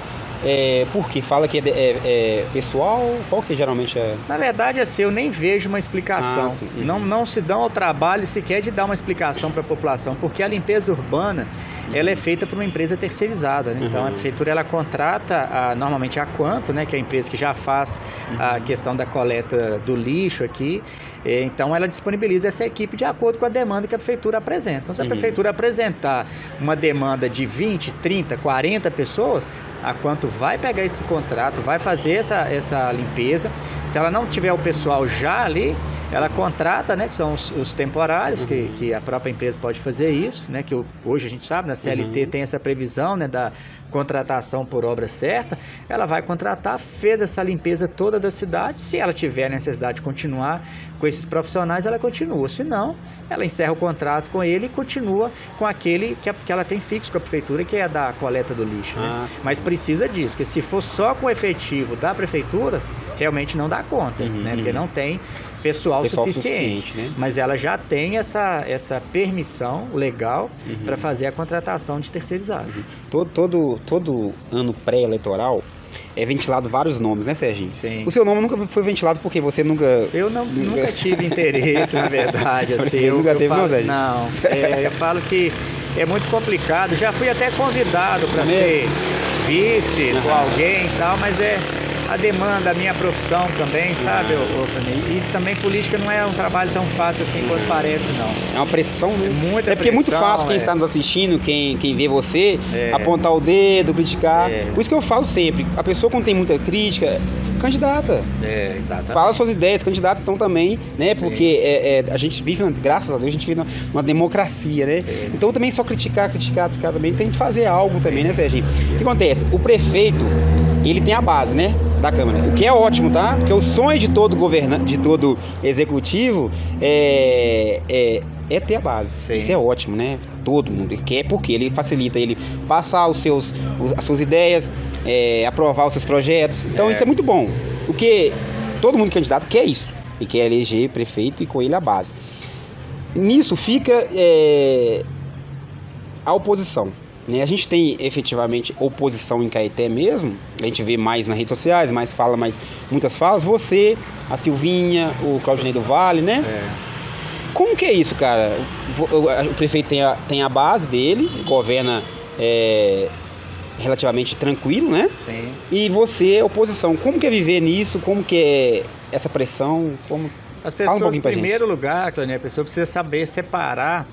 por que? Fala que é pessoal? Qual que geralmente é? Na verdade, assim, eu nem vejo uma explicação. Não se dão ao trabalho sequer de dar uma explicação para a população, porque a limpeza urbana ela é feita por uma empresa terceirizada, né? Então a prefeitura ela contrata normalmente a Quanto, né, que é a empresa que já faz a questão da coleta do lixo aqui. Então ela disponibiliza essa equipe de acordo com a demanda que a prefeitura apresenta. Então se a prefeitura apresentar uma demanda de 20, 30, 40 pessoas, a Quanto vai pegar esse contrato, vai fazer essa limpeza. Se ela não tiver o pessoal já ali, ela contrata, né, que são os temporários, que a própria empresa pode fazer isso, né, que hoje a gente sabe, na CLT tem essa previsão, né, da contratação por obra certa. Ela vai contratar, fez essa limpeza toda da cidade. Se ela tiver necessidade de continuar com esses profissionais, ela continua. Se não, ela encerra o contrato com ele e continua com aquele que ela tem fixo com a prefeitura, que é a da coleta do lixo, né? Mas precisa disso, porque se for só com o efetivo da prefeitura, realmente não dá conta, né? Porque não tem pessoal suficiente, né? Mas ela já tem essa permissão legal para fazer a contratação de terceirizado. Todo ano pré-eleitoral é ventilado vários nomes, né, Serginho? Sim. O seu nome nunca foi ventilado porque você nunca... Eu nunca tive interesse, na verdade. Assim, nunca teve, não, Serginho? Não, eu falo que é muito complicado. Já fui até convidado para ser vice com alguém e tal, mas a demanda, a minha profissão também, sabe? E também política não é um trabalho tão fácil assim quanto parece, não. É uma pressão, né? Muita porque pressão, é muito fácil quem está nos assistindo, quem vê você, apontar o dedo, criticar. Por isso que eu falo sempre, a pessoa quando tem muita crítica, candidata. Exatamente. Fala suas ideias, candidata então também, né? Porque a gente vive, graças a Deus, a gente vive numa democracia, né? Então também só criticar também, tem que fazer algo também, né, Serginho? O que acontece? O prefeito, ele tem a base, né, da Câmara, o que é ótimo, tá? Porque o sonho de todo governante, de todo executivo é ter a base. Sim. Isso é ótimo, né? Todo mundo quer, porque ele facilita ele passar as suas ideias, aprovar os seus projetos. Então isso é muito bom, porque todo mundo candidato quer isso, e quer eleger prefeito e com ele a base. Nisso fica a oposição. A gente tem efetivamente oposição em Caeté mesmo, a gente vê mais nas redes sociais, muitas falas, você, a Silvinha, o Claudinei do Vale, né? Como que é isso, cara? O prefeito tem a base dele, governa relativamente tranquilo, né? Sim. E você, oposição, como que é viver nisso? Como que é essa pressão? As Fala um pessoas, em pouquinho pra primeiro lugar, Cleonir, a pessoa precisa saber separar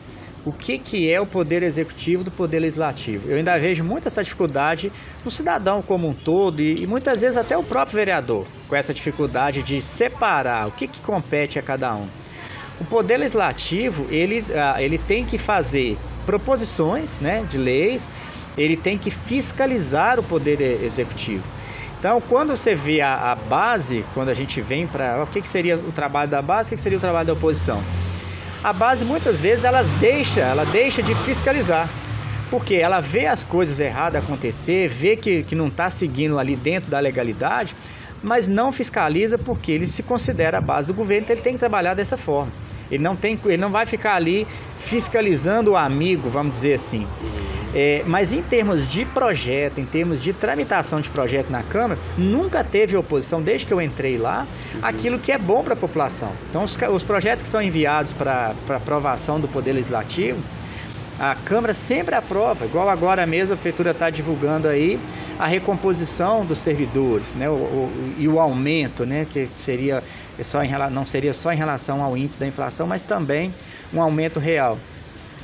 o que é o poder executivo do poder legislativo. Eu ainda vejo muita essa dificuldade no cidadão como um todo e muitas vezes até o próprio vereador com essa dificuldade de separar o que compete a cada um. O poder legislativo, ele tem que fazer proposições, né, de leis, ele tem que fiscalizar o poder executivo. Então, quando você vê a base, quando a gente vem para o que seria o trabalho da base, o que seria o trabalho da oposição? A base, muitas vezes, ela deixa de fiscalizar, porque ela vê as coisas erradas acontecer, vê que não está seguindo ali dentro da legalidade, mas não fiscaliza porque ele se considera a base do governo, então ele tem que trabalhar dessa forma. Ele não vai ficar ali fiscalizando o amigo, vamos dizer assim. Mas em termos de projeto, em termos de tramitação de projeto na Câmara, nunca teve oposição, desde que eu entrei lá, aquilo que é bom para a população. Então, os projetos que são enviados para aprovação do Poder Legislativo, a Câmara sempre aprova, igual agora mesmo a Prefeitura está divulgando aí a recomposição dos servidores, né, e o aumento, né, que seria não seria só em relação ao índice da inflação, mas também um aumento real.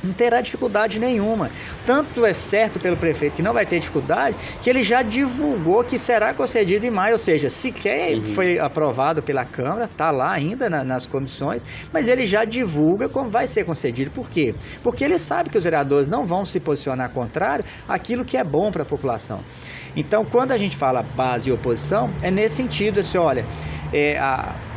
Não terá dificuldade nenhuma. Tanto é certo pelo prefeito que não vai ter dificuldade, que ele já divulgou que será concedido em maio, ou seja, sequer foi aprovado pela Câmara, está lá ainda nas comissões, mas ele já divulga como vai ser concedido. Por quê? Porque ele sabe que os vereadores não vão se posicionar contrário àquilo que é bom para a população. Então, quando a gente fala base e oposição, é nesse sentido, assim, olha,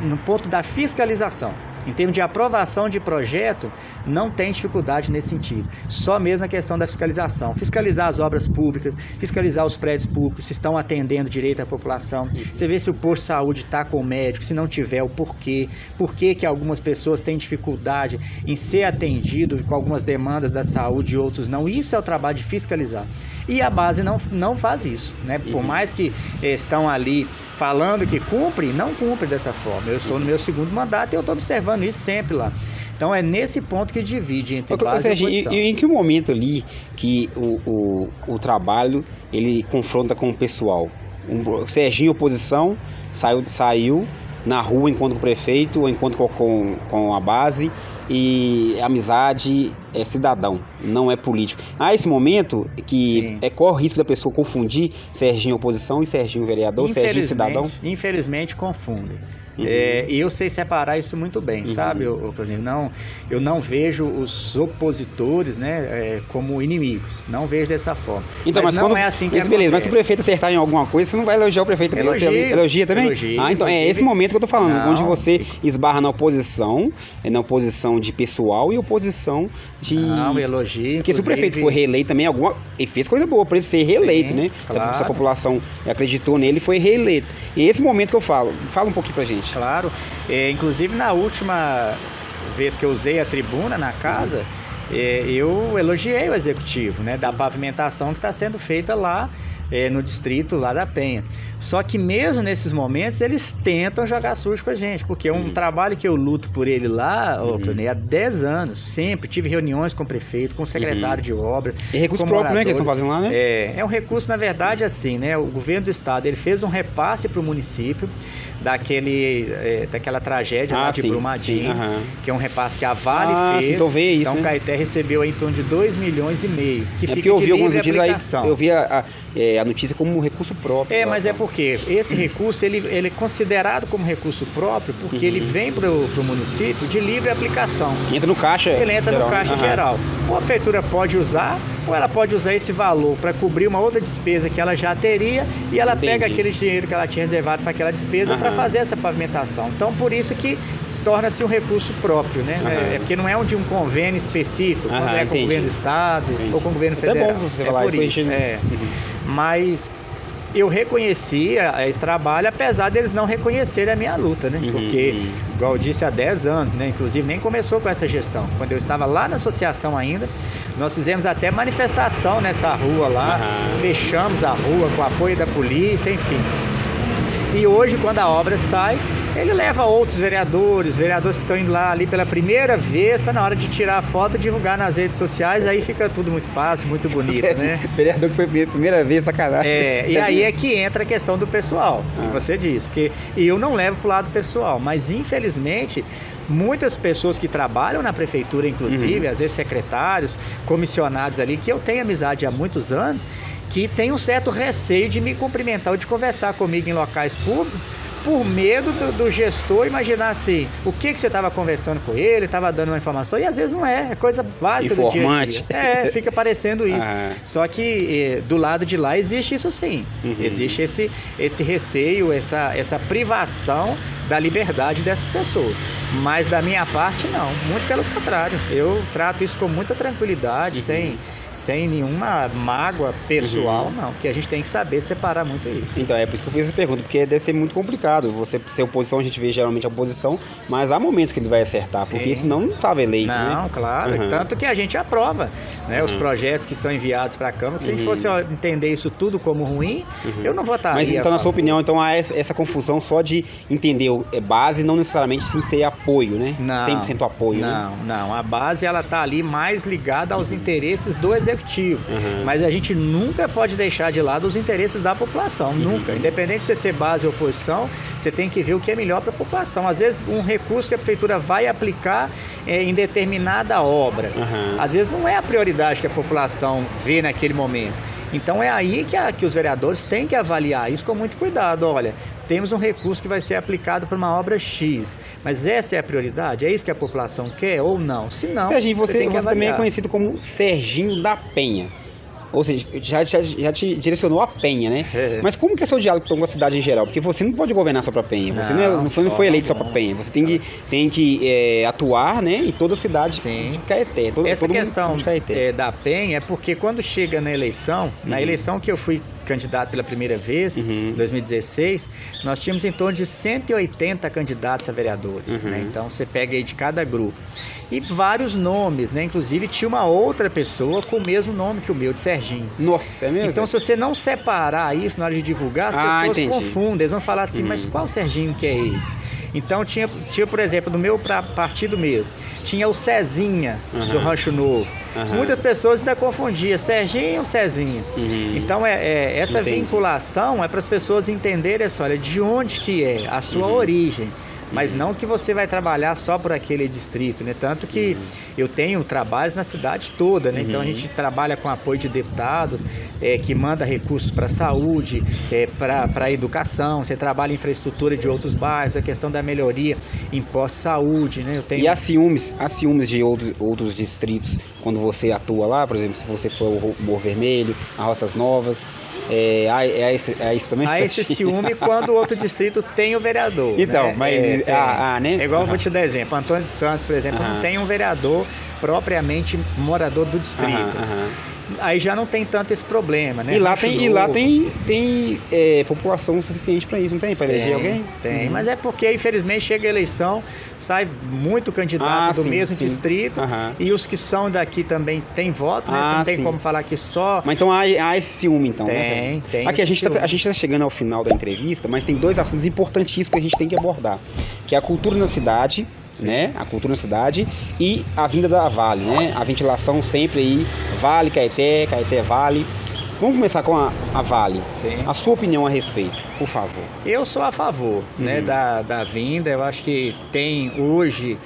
no ponto da fiscalização. Em termos de aprovação de projeto, não tem dificuldade nesse sentido. Só mesmo a questão da fiscalização. Fiscalizar as obras públicas, fiscalizar os prédios públicos, se estão atendendo direito à população. Você vê se o posto de saúde está com o médico, se não tiver, o porquê. Por que algumas pessoas têm dificuldade em ser atendido com algumas demandas da saúde e outros não. Isso é o trabalho de fiscalizar. E a base não faz isso, né? Por mais que estão ali falando que cumpre, não cumpre dessa forma. Eu estou no meu segundo mandato e eu estou observando isso sempre lá. Então é nesse ponto que divide entre base e oposição. E em que momento ali que o trabalho ele confronta com o pessoal? O Serginho oposição saiu na rua enquanto com o prefeito ou enquanto com a base, e amizade é cidadão, não é político. Há esse momento que corre risco da pessoa confundir Serginho oposição e Serginho vereador, Serginho cidadão? Infelizmente confundem. E eu sei separar isso muito bem, sabe, Cleonir? Eu não vejo os opositores, né, como inimigos. Não vejo dessa forma. Então, mas não é assim que acontece. Beleza, mas se o prefeito acertar em alguma coisa, você não vai elogiar o prefeito. Elogia também? Elogia, então é esse momento que eu tô falando, onde você esbarra na oposição de pessoal e oposição de... Não, elogio. Porque se o prefeito for reeleito também, ele fez coisa boa para ele ser reeleito, né? Claro. Se a população acreditou nele, foi reeleito. E esse momento que eu falo, fala um pouquinho pra gente. Claro, inclusive na última vez que eu usei a tribuna na casa, eu elogiei o executivo, né, da pavimentação que está sendo feita lá no distrito lá da Penha. Só que mesmo nesses momentos eles tentam jogar sujo com a gente, porque é um trabalho que eu luto por ele lá, há 10 anos, sempre tive reuniões com o prefeito, com o secretário de obra. E recurso próprio, né, que eles estão fazendo lá, né? É um recurso, na verdade, assim, né, o governo do estado, ele fez um repasse para o município daquela tragédia lá de Brumadinho, que é um repasse que a Vale fez. Então o Caeté recebeu aí em torno de 2,5 milhões, que fica eu vi algumas notícias aplicação. Aí, eu vi a notícia como um recurso próprio. Mas é porque esse recurso ele é considerado como recurso próprio porque ele vem para o município de livre aplicação. Entra no caixa. Ele entra no caixa geral. Ou a prefeitura pode usar, ou ela pode usar esse valor para cobrir uma outra despesa que ela já teria, e ela pega aquele dinheiro que ela tinha reservado para aquela despesa para fazer essa pavimentação. Então, por isso que torna-se um recurso próprio, né? É porque não é de um convênio específico, quando é com o governo do estado ou com o governo federal. É bom você falar isso. Mas eu reconheci esse trabalho, apesar deles não reconhecerem a minha luta, né? Porque, igual eu disse, há 10 anos, né? Inclusive nem começou com essa gestão. Quando eu estava lá na associação ainda, nós fizemos até manifestação nessa rua lá, fechamos a rua com o apoio da polícia, enfim. E hoje, quando a obra sai, ele leva outros vereadores que estão indo lá ali pela primeira vez, para na hora de tirar a foto divulgar nas redes sociais, aí fica tudo muito fácil, muito bonito, né? Vereador que foi a primeira vez, sacanagem. E aí é que entra a questão do pessoal, que você disse, porque eu não levo pro lado pessoal, mas infelizmente muitas pessoas que trabalham na prefeitura, inclusive, às vezes secretários, comissionados ali, que eu tenho amizade há muitos anos, que tem um certo receio de me cumprimentar ou de conversar comigo em locais públicos, por medo do gestor imaginar assim, o que você estava conversando com ele, estava dando uma informação, e às vezes não é coisa básica do dia a dia. Fica parecendo isso. Só que do lado de lá existe isso sim. Existe esse receio, essa privação da liberdade dessas pessoas. Mas da minha parte, não. Muito pelo contrário. Eu trato isso com muita tranquilidade, sem nenhuma mágoa pessoal, não. Porque a gente tem que saber separar muito isso. Então, é por isso que eu fiz essa pergunta, porque deve ser muito complicado. Você ser oposição, a gente vê geralmente a oposição, mas há momentos que ele vai acertar, porque senão não estava eleito, não, né? Claro. Tanto que a gente aprova, né, os projetos que são enviados para a Câmara. Se a gente fosse entender isso tudo como ruim, eu não votaria. Mas então, na sua opinião, então há essa confusão só de entender base, não necessariamente sem ser apoio, né? Não, 100% apoio, não, né? Não. A base, ela tá ali mais ligada aos interesses do executivo. Mas a gente nunca pode deixar de lado os interesses da população, nunca. Independente de você ser base ou oposição, você tem que ver o que é melhor para a população. Às vezes, um recurso que a prefeitura vai aplicar em determinada obra, às vezes não é a prioridade que a população vê naquele momento. Então é aí que os vereadores têm que avaliar isso com muito cuidado. Olha, temos um recurso que vai ser aplicado para uma obra X, mas essa é a prioridade? É isso que a população quer ou não? Se não, Serginho, você tem que também é conhecido como Serginho da Penha. Ou seja, já te direcionou a Penha, né? Mas como que é seu diálogo com a cidade em geral? Porque você não pode governar só para Penha. Você não foi eleito só para Penha. Você tem que atuar, né, em toda a cidade de Caeté. Essa questão da Penha é porque quando chega na eleição que eu fui candidato pela primeira vez, em 2016, nós tínhamos em torno de 180 candidatos a vereadores, né? Então você pega aí de cada grupo. E vários nomes, né? Inclusive tinha uma outra pessoa com o mesmo nome que o meu, de Serginho. Nossa, é mesmo? Então se você não separar isso na hora de divulgar, as pessoas confundem, eles vão falar assim, mas qual Serginho que é esse? Então tinha por exemplo, no meu partido mesmo, tinha o Cezinha, do Rancho Novo. Muitas pessoas ainda confundiam Serginho ou Cezinha. Então essa vinculação é para as pessoas entenderem assim, olha, de onde que é a sua origem. Mas não que você vai trabalhar só por aquele distrito, né? Tanto que eu tenho trabalhos na cidade toda, né? Então a gente trabalha com apoio de deputados, que manda recursos para a saúde, para a educação, você trabalha em infraestrutura de outros bairros, a questão da melhoria em posto de saúde, né? E há ciúmes de outros distritos quando você atua lá, por exemplo, se você for o Morro Vermelho, a Roças Novas. É isso também? Há esse ciúme quando o outro distrito tem o vereador. Então, né? mas né? É igual eu vou te dar exemplo. Antônio de Santos, por exemplo, não tem um vereador propriamente morador do distrito. Aí já não tem tanto esse problema, né? E lá tem população suficiente para isso, não tem? Para eleger alguém? Tem, mas é porque infelizmente chega a eleição, sai muito candidato do mesmo distrito, e os que são daqui também têm voto, né? Você não tem como falar que só... Mas então há esse ciúme, então, tem, né? Aqui a gente está chegando ao final da entrevista, mas tem dois assuntos importantíssimos que a gente tem que abordar, que é a cultura na cidade, né? A cultura na cidade e a vinda da Vale, né? A ventilação sempre aí, Vale, Caeté, Caeté, Vale. Vamos começar com a Vale. A sua opinião a respeito, por favor. Eu sou a favor, né, da vinda. Eu acho que tem hoje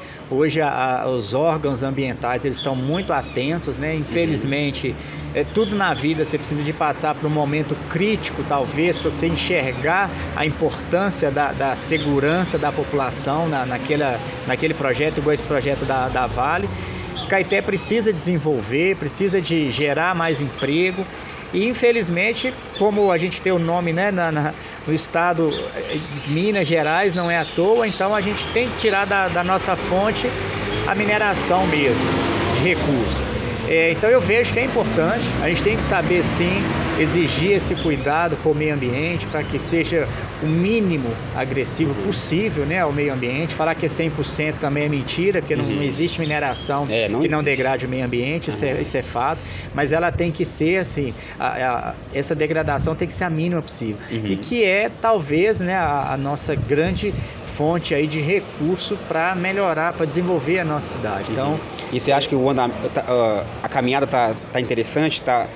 os órgãos ambientais, eles estão muito atentos, né? Infelizmente, tudo na vida você precisa de passar por um momento crítico, talvez, para você enxergar a importância da segurança da população naquele projeto, igual esse projeto da Vale. Caeté precisa desenvolver, precisa de gerar mais emprego. E infelizmente, como a gente tem o nome, né, no estado de Minas Gerais, não é à toa, então a gente tem que tirar da nossa fonte a mineração mesmo, de recursos. Então eu vejo que é importante, a gente tem que saber sim exigir esse cuidado com o meio ambiente para que seja o mínimo agressivo possível, né, ao meio ambiente. Falar que é 100% também é mentira, porque não existe mineração que não degrade o meio ambiente, isso é fato, mas ela tem que ser assim, essa degradação tem que ser a mínima possível, e que é talvez, né, a nossa grande fonte aí de recurso para melhorar, para desenvolver a nossa cidade. Então, e você acha que a caminhada tá interessante, tá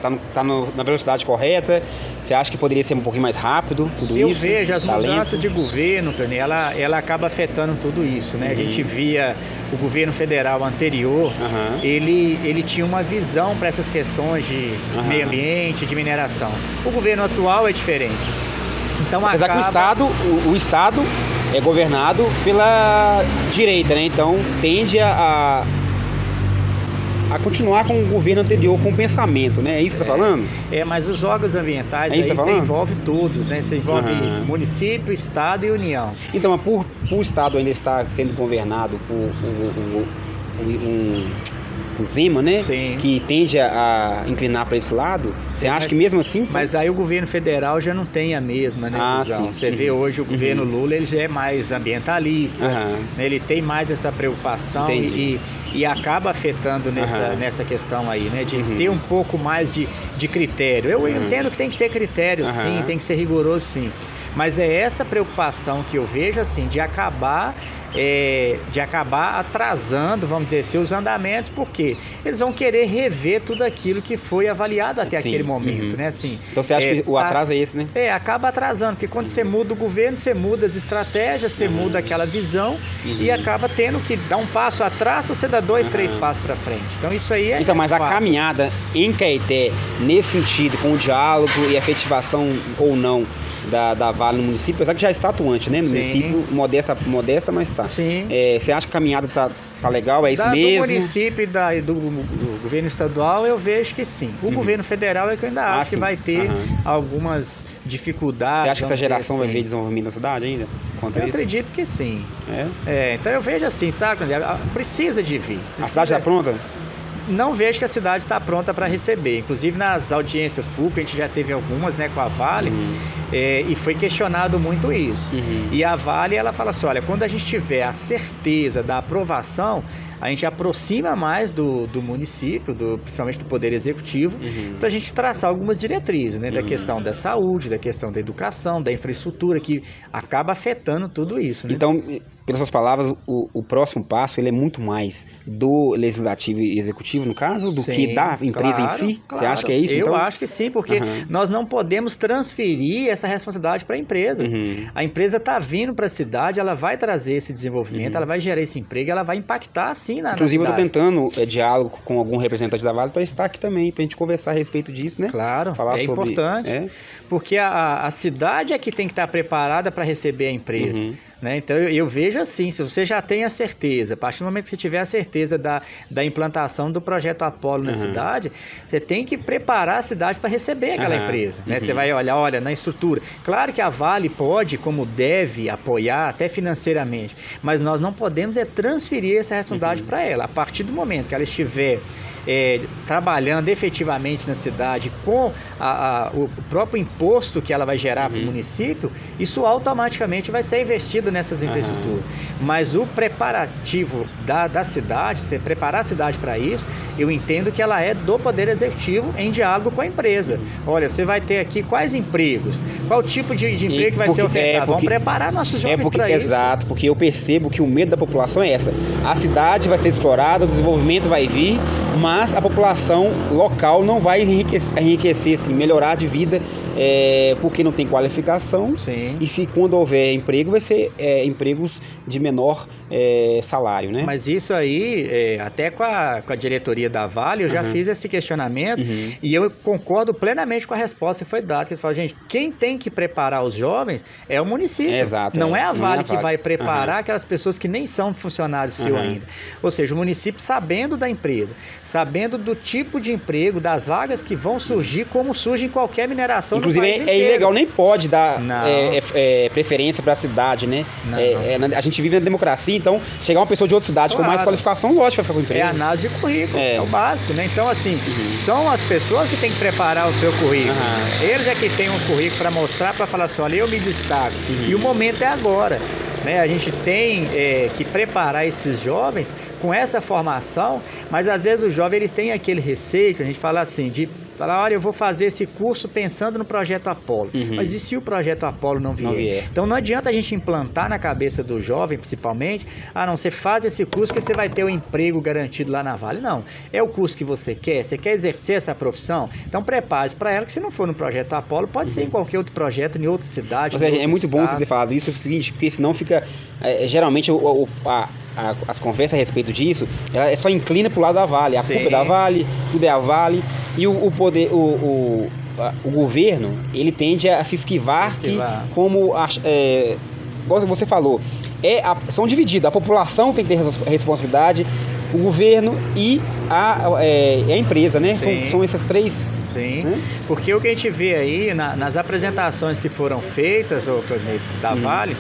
na velocidade correta? Você acha que poderia ser um pouquinho mais rápido tudo isso? Eu vejo as mudanças de governo, Tony, ela acaba afetando tudo isso, né? A gente via o governo federal anterior, ele tinha uma visão para essas questões de meio ambiente, de mineração. O governo atual é diferente. Então, apesar que o Estado é governado pela direita, né? Então tende a continuar com o governo anterior, com o pensamento, né? É isso que você está falando? Mas os órgãos ambientais aí você envolve todos, né? Você envolve município, Estado e União. Então, mas por o Estado ainda estar sendo governado por o Zema, né? Sim. Que tende a inclinar para esse lado, você acha que mesmo assim... Mas aí o governo federal já não tem a mesma, né, visão. Você vê hoje o governo Lula, ele já é mais ambientalista, né? Ele tem mais essa preocupação e acaba afetando nessa questão aí, né? De ter um pouco mais de critério. Eu entendo que tem que ter critério, sim, tem que ser rigoroso, sim. Mas é essa preocupação que eu vejo, assim, de acabar atrasando, vamos dizer assim, os andamentos, porque eles vão querer rever tudo aquilo que foi avaliado até aquele momento, né? Assim, então você acha que o atraso é esse, né? Acaba atrasando, porque quando você muda o governo, você muda as estratégias, você muda aquela visão e acaba tendo que dar um passo atrás para você dar 2, 3 passos para frente. Então isso aí Então, mas a caminhada em Caeté, nesse sentido, com o diálogo e efetivação ou não da Vale no município, apesar que já está atuante, né? No município, modesta, mas está. Sim. Você acha que a caminhada tá legal? É isso mesmo? Do município e do governo estadual, eu vejo que sim. O governo federal é que eu ainda acho que vai ter algumas dificuldades. Você acha que essa geração vai ver desenvolvimento na cidade ainda? Eu acredito que sim. Então eu vejo assim, sabe? Precisa de vir. A cidade está pronta? Não vejo que a cidade está pronta para receber. Inclusive nas audiências públicas, a gente já teve algumas, né, com a Vale, e foi questionado muito isso. E a Vale, ela fala assim, olha, quando a gente tiver a certeza da aprovação, a gente aproxima mais do município, principalmente do Poder Executivo, para a gente traçar algumas diretrizes, né, da questão da saúde, da questão da educação, da infraestrutura, que acaba afetando tudo isso, né? Então, pelas suas palavras, o próximo passo ele é muito mais do Legislativo e Executivo, no caso, do que da empresa em si? Você acha que é isso? Eu acho que sim, porque nós não podemos transferir essa responsabilidade para a empresa. A empresa está vindo para a cidade, ela vai trazer esse desenvolvimento, ela vai gerar esse emprego, ela vai impactar sim na Inclusive, cidade. Eu estou tentando diálogo com algum representante da Vale para estar aqui também, para a gente conversar a respeito disso, né? Claro, falar sobre... importante, porque a cidade é que tem que estar preparada para receber a empresa. Né? Então eu vejo assim, se você já tem a certeza, a partir do momento que você tiver a certeza da implantação do projeto Apolo na cidade, você tem que preparar a cidade para receber aquela empresa, né? Você vai olha, na estrutura. Claro que a Vale pode, como deve, apoiar até financeiramente, mas nós não podemos transferir essa responsabilidade para ela. A partir do momento que ela estiver trabalhando efetivamente na cidade com o próprio imposto que ela vai gerar para o município, isso automaticamente vai ser investido nessas infraestruturas. Mas o preparativo da cidade, você preparar a cidade para isso, eu entendo que ela é do Poder Executivo em diálogo com a empresa. Olha, você vai ter aqui quais empregos, qual tipo de emprego que vai ser ofertado. Vamos preparar nossos jovens para isso. Exato, porque eu percebo que o medo da população é essa. A cidade vai ser explorada, o desenvolvimento vai vir, mas a população local não vai enriquecer, assim, melhorar de vida, porque não tem qualificação. Sim. E se quando houver emprego, vai ser empregos de menor salário, né? Mas isso aí, até com a diretoria da Vale, eu já fiz esse questionamento e eu concordo plenamente com a resposta que foi dada, que eles falam, gente, quem tem que preparar os jovens é o município. Exato, não é a Vale que vai preparar aquelas pessoas que nem são funcionários seu ainda. Ou seja, o município sabendo da empresa, sabendo sabendo do tipo de emprego, das vagas que vão surgir, como surge em qualquer mineração. Inclusive no país é inteiro. ilegal, nem pode dar Não. preferência para a cidade, né? Não. A gente vive na democracia, então se chegar uma pessoa de outra cidade com mais qualificação, lógico vai ficar com emprego. É análise de currículo, é o básico, né? Então, assim, são as pessoas que têm que preparar o seu currículo. Eles é que têm um currículo para mostrar, para falar assim, olha, eu me destaco. E o momento é agora. Né? A gente tem que preparar esses jovens com essa formação, mas às vezes o jovem ele tem aquele receio, que a gente fala assim, de falar, olha, eu vou fazer esse curso pensando no projeto Apolo. Mas e se o projeto Apolo não vier? Então não adianta a gente implantar na cabeça do jovem, principalmente, não, você faz esse curso que você vai ter um emprego garantido lá na Vale. Não, é o curso que você quer exercer essa profissão? Então prepare-se para ela, que se não for no projeto Apolo, pode ser em qualquer outro projeto, em outra cidade. Ou seja, é muito bom você ter falado isso, é o seguinte, porque senão fica, geralmente as conversas a respeito disso, ela só inclina pro lado da Vale, a culpa é da Vale, tudo é a Vale, e o governo, ele tende a se esquivar. Que, como você falou, são divididos, a população tem que ter responsabilidade, o governo e a empresa, né? São essas três. Sim, né? Porque o que a gente vê aí nas apresentações que foram feitas, da Vale,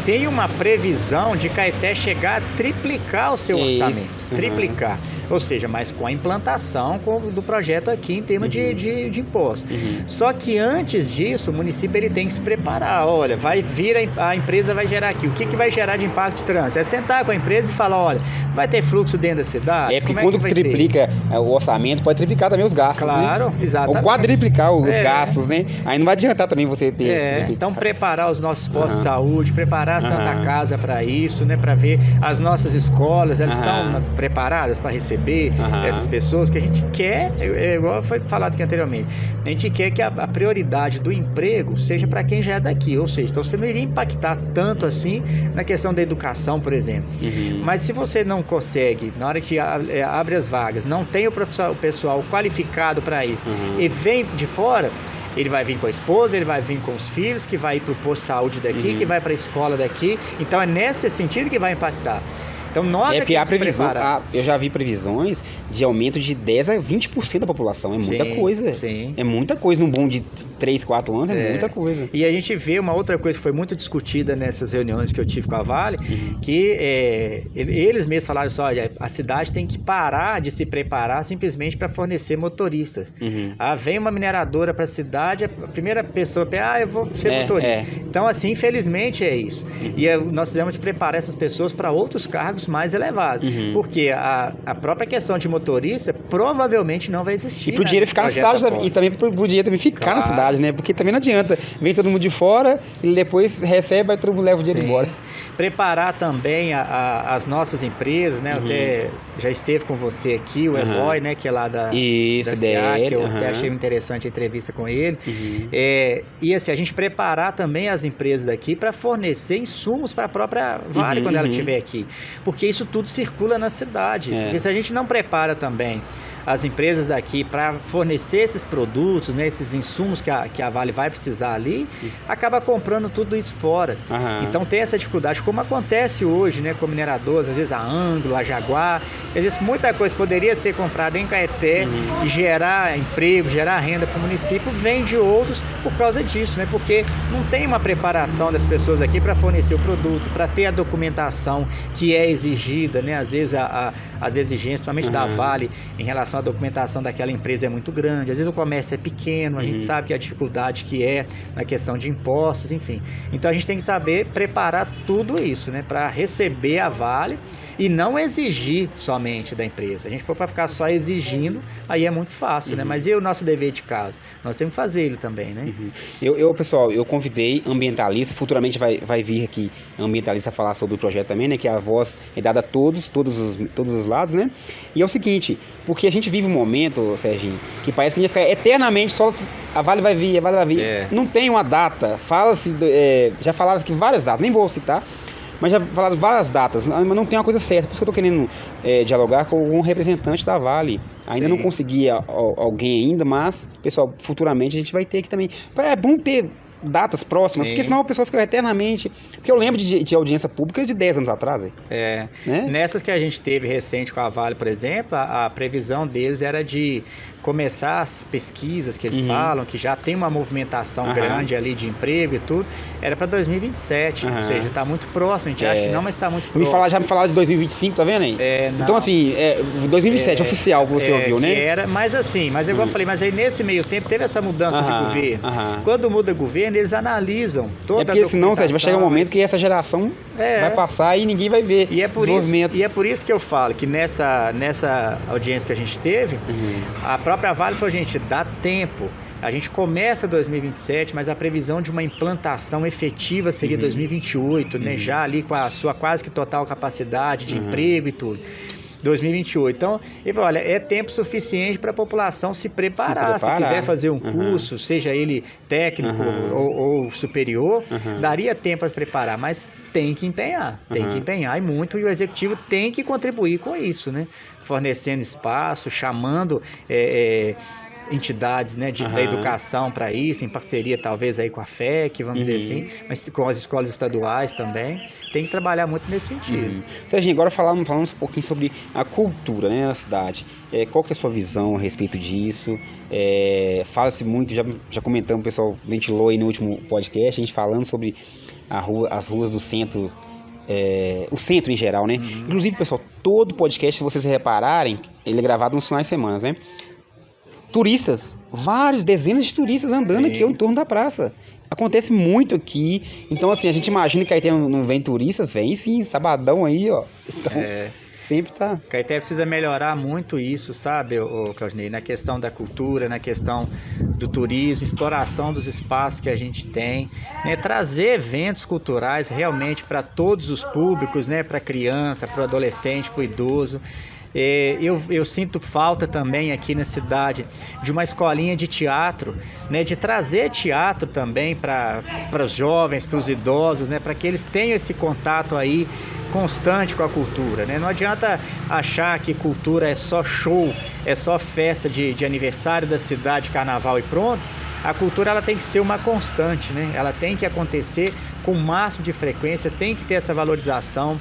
tem uma previsão de Caeté chegar a triplicar o seu orçamento. Triplicar. Ou seja, mas com a implantação do projeto aqui em termos de imposto. Só que antes disso, o município ele tem que se preparar. Olha, vai vir a empresa vai gerar aqui. O que vai gerar de impacto de trânsito? É sentar com a empresa e falar, olha, vai ter fluxo dentro da cidade? Porque quando triplica o orçamento, pode triplicar também os gastos. Claro, né? exatamente. Ou quadriplicar os gastos, né? Aí não vai adiantar também você ter. Então, preparar os nossos postos de saúde, preparar a Santa Casa para isso, né? Para ver as nossas escolas, elas estão preparadas para receber essas pessoas, que a gente quer, igual foi falado aqui anteriormente, a gente quer que a prioridade do emprego seja para quem já é daqui, ou seja, então você não iria impactar tanto assim na questão da educação, por exemplo. Mas se você não consegue, na hora que abre as vagas, não tem o pessoal qualificado para isso e vem de fora, ele vai vir com a esposa, ele vai vir com os filhos, que vai ir para o posto de saúde daqui, que vai para a escola daqui. Então é nesse sentido que vai impactar. Então nós que a previsão, eu já vi previsões de aumento de 10 a 20% da população. É muita coisa. Sim. É muita coisa num boom de 3, 4 anos, é muita coisa. E a gente vê uma outra coisa que foi muito discutida nessas reuniões que eu tive com a Vale, que eles mesmos falaram só, olha, a cidade tem que parar de se preparar simplesmente para fornecer motoristas. Vem uma mineradora para a cidade, a primeira pessoa pensa, eu vou ser motorista. Então, assim, infelizmente é isso. E nós fizemos de preparar essas pessoas para outros cargos mais elevados. Porque a própria questão de motorista provavelmente não vai existir. E pro dinheiro ficar na cidade e também pro dinheiro também ficar na cidade, né? Porque também não adianta. Vem todo mundo de fora, ele depois recebe, aí todo mundo leva o dinheiro embora. Preparar também as nossas empresas, né? Até já esteve com você aqui, o Eloy, né? Que é lá da CA, que eu até achei interessante a entrevista com ele. E assim, a gente preparar também as empresas daqui para fornecer insumos para a própria Vale quando ela estiver aqui. Porque isso tudo circula na cidade. Porque se a gente não prepara também as empresas daqui para fornecer esses produtos, né, esses insumos que a Vale vai precisar ali, acaba comprando tudo isso fora. Então tem essa dificuldade, como acontece hoje, né, com mineradores, às vezes a Anglo, a Jaguar, às vezes muita coisa poderia ser comprada em Caeté e gerar emprego, gerar renda para o município, vem de outros por causa disso, né, porque não tem uma preparação das pessoas aqui para fornecer o produto, para ter a documentação que é exigida, né, às vezes as exigências, principalmente da Vale, em relação à documentação daquela empresa é muito grande, às vezes o comércio é pequeno, a gente sabe que a dificuldade que é na questão de impostos, enfim. Então a gente tem que saber preparar tudo isso, né, para receber a Vale e não exigir somente da empresa. Se a gente for para ficar só exigindo, aí é muito fácil, né? Mas e o nosso dever de casa? Nós temos que fazer ele também, né? Pessoal, eu convidei ambientalista, futuramente vai vir aqui ambientalista falar sobre o projeto também, né? Que a voz é dada a todos os lados, né? E é o seguinte, porque a gente vive um momento, Serginho, que parece que a gente vai ficar eternamente só a Vale vai vir. Não tem uma data, já falaram aqui várias datas, nem vou citar, mas já falaram várias datas, mas não tem uma coisa certa. Por isso que eu estou querendo dialogar com algum representante da Vale. Ainda não consegui alguém ainda, mas, pessoal, futuramente a gente vai ter aqui também. É bom ter datas próximas, Sim. porque senão a pessoa fica eternamente... Porque eu lembro de audiência pública de 10 anos atrás. É. Né? Nessas que a gente teve recente com a Vale, por exemplo, a previsão deles era de começar as pesquisas que eles falam, que já tem uma movimentação grande ali de emprego e tudo, era para 2027, ou seja, está muito próximo, a gente acha que não, mas está muito próximo. Já me falaram de 2025, tá vendo aí? Então assim, 2027 oficial que você ouviu, né? Era, mas igual eu falei, mas aí nesse meio tempo teve essa mudança de governo. Quando muda governo, eles analisam toda a porque senão, Sérgio, vai chegar um momento que essa geração vai passar e ninguém vai ver desenvolvimento. E é por isso que eu falo que nessa audiência que a gente teve, a própria Vale falou, gente, dá tempo. A gente começa 2027, mas a previsão de uma implantação efetiva seria 2028, né? Já ali com a sua quase que total capacidade de emprego e tudo. 2028. Então, ele falou, olha, é tempo suficiente para a população se preparar. Se quiser fazer um curso, seja ele técnico ou superior, daria tempo para se preparar, mas tem que empenhar, e muito, e o executivo tem que contribuir com isso, né? Fornecendo espaço, chamando entidades, né, da educação para isso, em parceria talvez aí com a FEC, vamos dizer assim, mas com as escolas estaduais também, tem que trabalhar muito nesse sentido. Serginho, agora falamos um pouquinho sobre a cultura, né, na cidade. Qual que é a sua visão a respeito disso? Fala-se muito, já comentamos, o pessoal ventilou aí no último podcast, a gente falando sobre as ruas do centro, o centro em geral, né? Inclusive, pessoal, todo podcast, se vocês repararem, ele é gravado nos finais de semana, né? Turistas, dezenas de turistas andando aqui ao entorno da praça. Acontece muito aqui. Então, assim, a gente imagina que Caeté não vem turista, vem sim, sabadão aí, ó. Então, sempre tá. Caeté precisa melhorar muito isso, sabe, Claudinei? Na questão da cultura, na questão do turismo, exploração dos espaços que a gente tem, né? Trazer eventos culturais realmente para todos os públicos, né? Para a criança, para o adolescente, para o idoso. Eu sinto falta também aqui na cidade de uma escolinha de teatro, né, de trazer teatro também para os jovens, para os idosos, né, para que eles tenham esse contato aí constante com a cultura, né? Não adianta achar que cultura é só show, é só festa de aniversário da cidade, carnaval e pronto. A cultura ela tem que ser uma constante, né? Ela tem que acontecer com o máximo de frequência, tem que ter essa valorização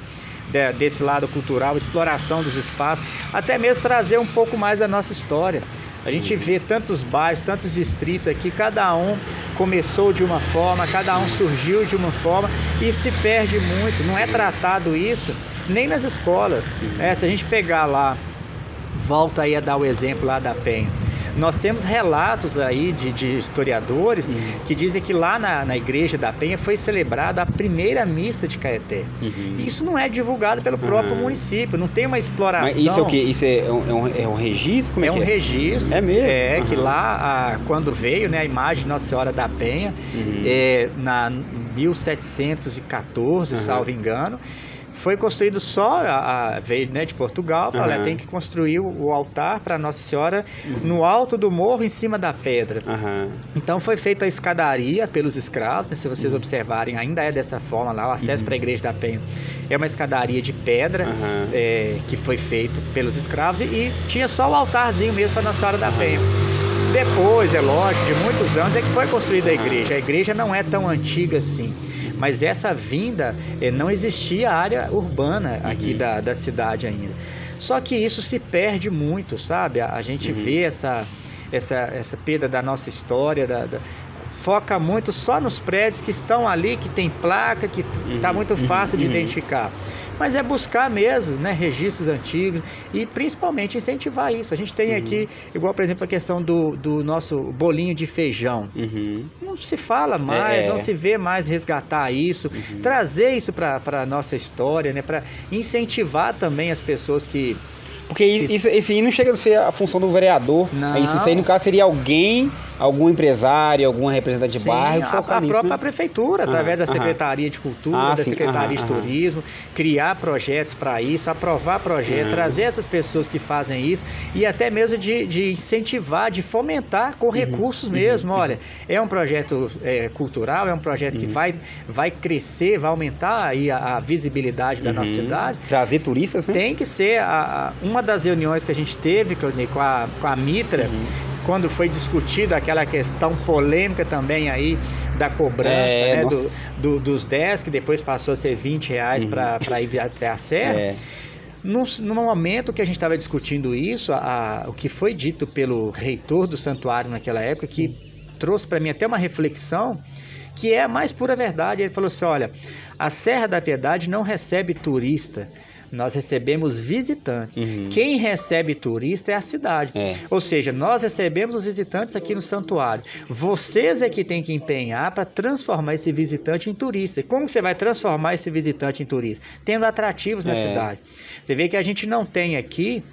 desse lado cultural, exploração dos espaços, até mesmo trazer um pouco mais da nossa história. A gente vê tantos bairros, tantos distritos aqui, cada um começou de uma forma, cada um surgiu de uma forma e se perde muito. Não é tratado isso nem nas escolas. Se a gente pegar lá, volta aí a dar o exemplo lá da Penha. Nós temos relatos aí de historiadores que dizem que lá na igreja da Penha foi celebrada a primeira missa de Caeté. Isso não é divulgado pelo próprio município, não tem uma exploração. Mas isso é o quê? Isso é um registro? Como um registro. É mesmo? Que lá, quando veio, né, a imagem de Nossa Senhora da Penha, na 1714, salvo engano, foi construído veio, né, de Portugal, tem que construir o altar para Nossa Senhora no alto do morro, em cima da pedra. Então foi feita a escadaria pelos escravos, né, se vocês observarem, ainda é dessa forma lá, o acesso para a igreja da Penha é uma escadaria de pedra, que foi feito pelos escravos, e tinha só o altarzinho mesmo para Nossa Senhora da Penha. Depois, é lógico, de muitos anos é que foi construída a igreja. A igreja não é tão antiga assim, mas essa vinda, não existia área urbana aqui da cidade ainda. Só que isso se perde muito, sabe? A gente vê essa perda da nossa história, foca muito só nos prédios que estão ali, que tem placa, que está muito fácil de identificar. Mas é buscar mesmo, né, registros antigos e principalmente incentivar isso. A gente tem aqui, igual por exemplo a questão do nosso bolinho de feijão. Não se fala mais, não se vê mais resgatar isso, trazer isso para a nossa história, né, para incentivar também as pessoas que... Porque isso aí não chega a ser a função do vereador. Não. Isso aí, no caso, seria algum empresário, algum representante de bairro. A própria prefeitura, através da Secretaria de Cultura, da Secretaria de Turismo, criar projetos para isso, aprovar projetos, trazer essas pessoas que fazem isso e até mesmo de incentivar, de fomentar com recursos mesmo. Olha, é um projeto cultural, é um projeto que vai crescer, vai aumentar aí a visibilidade da nossa cidade. Trazer turistas, né? Tem que ser uma das reuniões que a gente teve, Claudinei, com a Mitra, quando foi discutida aquela questão polêmica também aí da cobrança, né, dos 10, que depois passou a ser R$20 para ir até a serra. No momento que a gente estava discutindo isso, o que foi dito pelo reitor do santuário naquela época, que trouxe para mim até uma reflexão, que é a mais pura verdade. Ele falou assim: olha, a Serra da Piedade não recebe turista, nós recebemos visitantes. Quem recebe turista é a cidade. Ou seja, nós recebemos os visitantes aqui no santuário. Vocês é que tem que empenhar para transformar esse visitante em turista. E como você vai transformar esse visitante em turista? Tendo atrativos na cidade. Você vê que a gente não tem aqui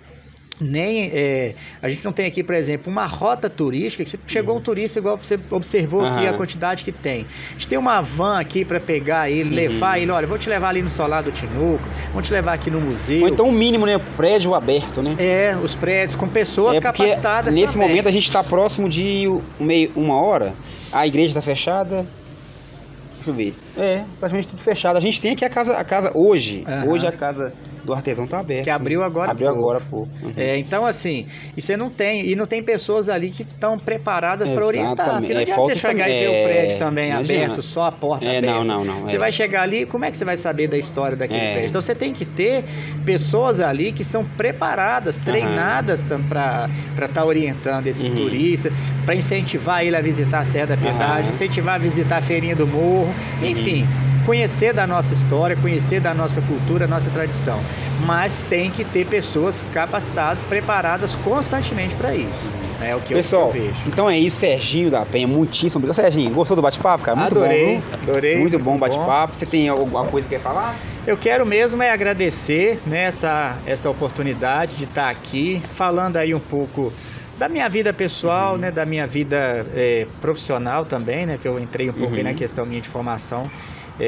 a gente não tem aqui, por exemplo, uma rota turística, que chegou um turista igual você observou aqui a quantidade que tem. A gente tem uma van aqui para pegar ele, levar ele, olha, vou te levar ali no Solar do Tinuco, vou te levar aqui no museu. Ou então o mínimo, né, prédio aberto, né? Os prédios com pessoas capacitadas nesse também. momento a gente está próximo de uma hora, a igreja está fechada. Deixa eu ver. Praticamente tudo fechado. A gente tem aqui a casa hoje. Hoje a casa do artesão tá aberta. Que abriu agora. Pô. Então assim, e você não tem pessoas ali que estão preparadas para orientar. Porque não adianta você chegar e ver o prédio também aberto, só a porta aberta. Não. Você vai chegar ali, como é que você vai saber da história daquele prédio? Então você tem que ter pessoas ali que são preparadas, treinadas para estar orientando esses turistas, para incentivar ele a visitar a Serra da Piedade, incentivar a visitar a Feirinha do Morro, enfim, conhecer da nossa história, conhecer da nossa cultura, nossa tradição. Mas tem que ter pessoas capacitadas, preparadas constantemente para isso. É o que Pessoal, eu vejo. Então é isso, Serginho da Penha. Muitíssimo obrigado. Serginho, gostou do bate-papo, cara? Muito Adorei. bom. Muito bom bate-papo. Você tem alguma coisa que quer falar? Eu quero mesmo agradecer, né, essa oportunidade de estar aqui falando aí um pouco da minha vida pessoal, né, da minha vida profissional também, né, que eu entrei um pouco aí na questão minha de formação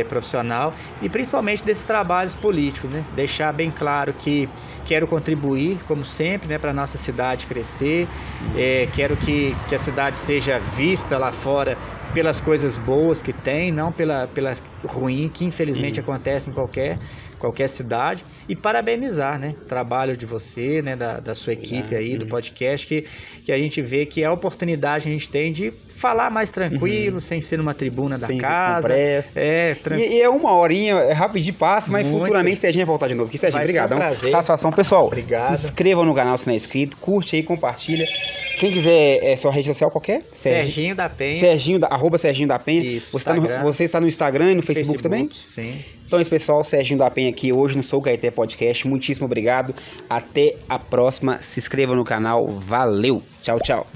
profissional, e principalmente desses trabalhos políticos, né, deixar bem claro que quero contribuir, como sempre, né, para a nossa cidade crescer, quero que a cidade seja vista lá fora pelas coisas boas que tem, não pelas ruins que infelizmente acontece em qualquer cidade, e parabenizar, né, o trabalho de você, né, da sua equipe aí, do podcast, que a gente vê que é a oportunidade que a gente tem de falar mais tranquilo, sem ser numa tribuna da casa. E é uma horinha, rapidinho passa, mas futuramente Serginho vai voltar de novo. Aqui, Serginho, obrigadão. Satisfação, pessoal. Obrigado. Se inscreva no canal se não é inscrito, curte aí, compartilha. Quem quiser sua rede social, qualquer? Serginho da Penha. Arroba Serginho da Penha. Isso, você está no Instagram e no Facebook também? Sim. Então é isso, pessoal. Serginho da Penha aqui hoje no Sou Caeté Podcast. Muitíssimo obrigado. Até a próxima. Se inscreva no canal. Valeu. Tchau, tchau.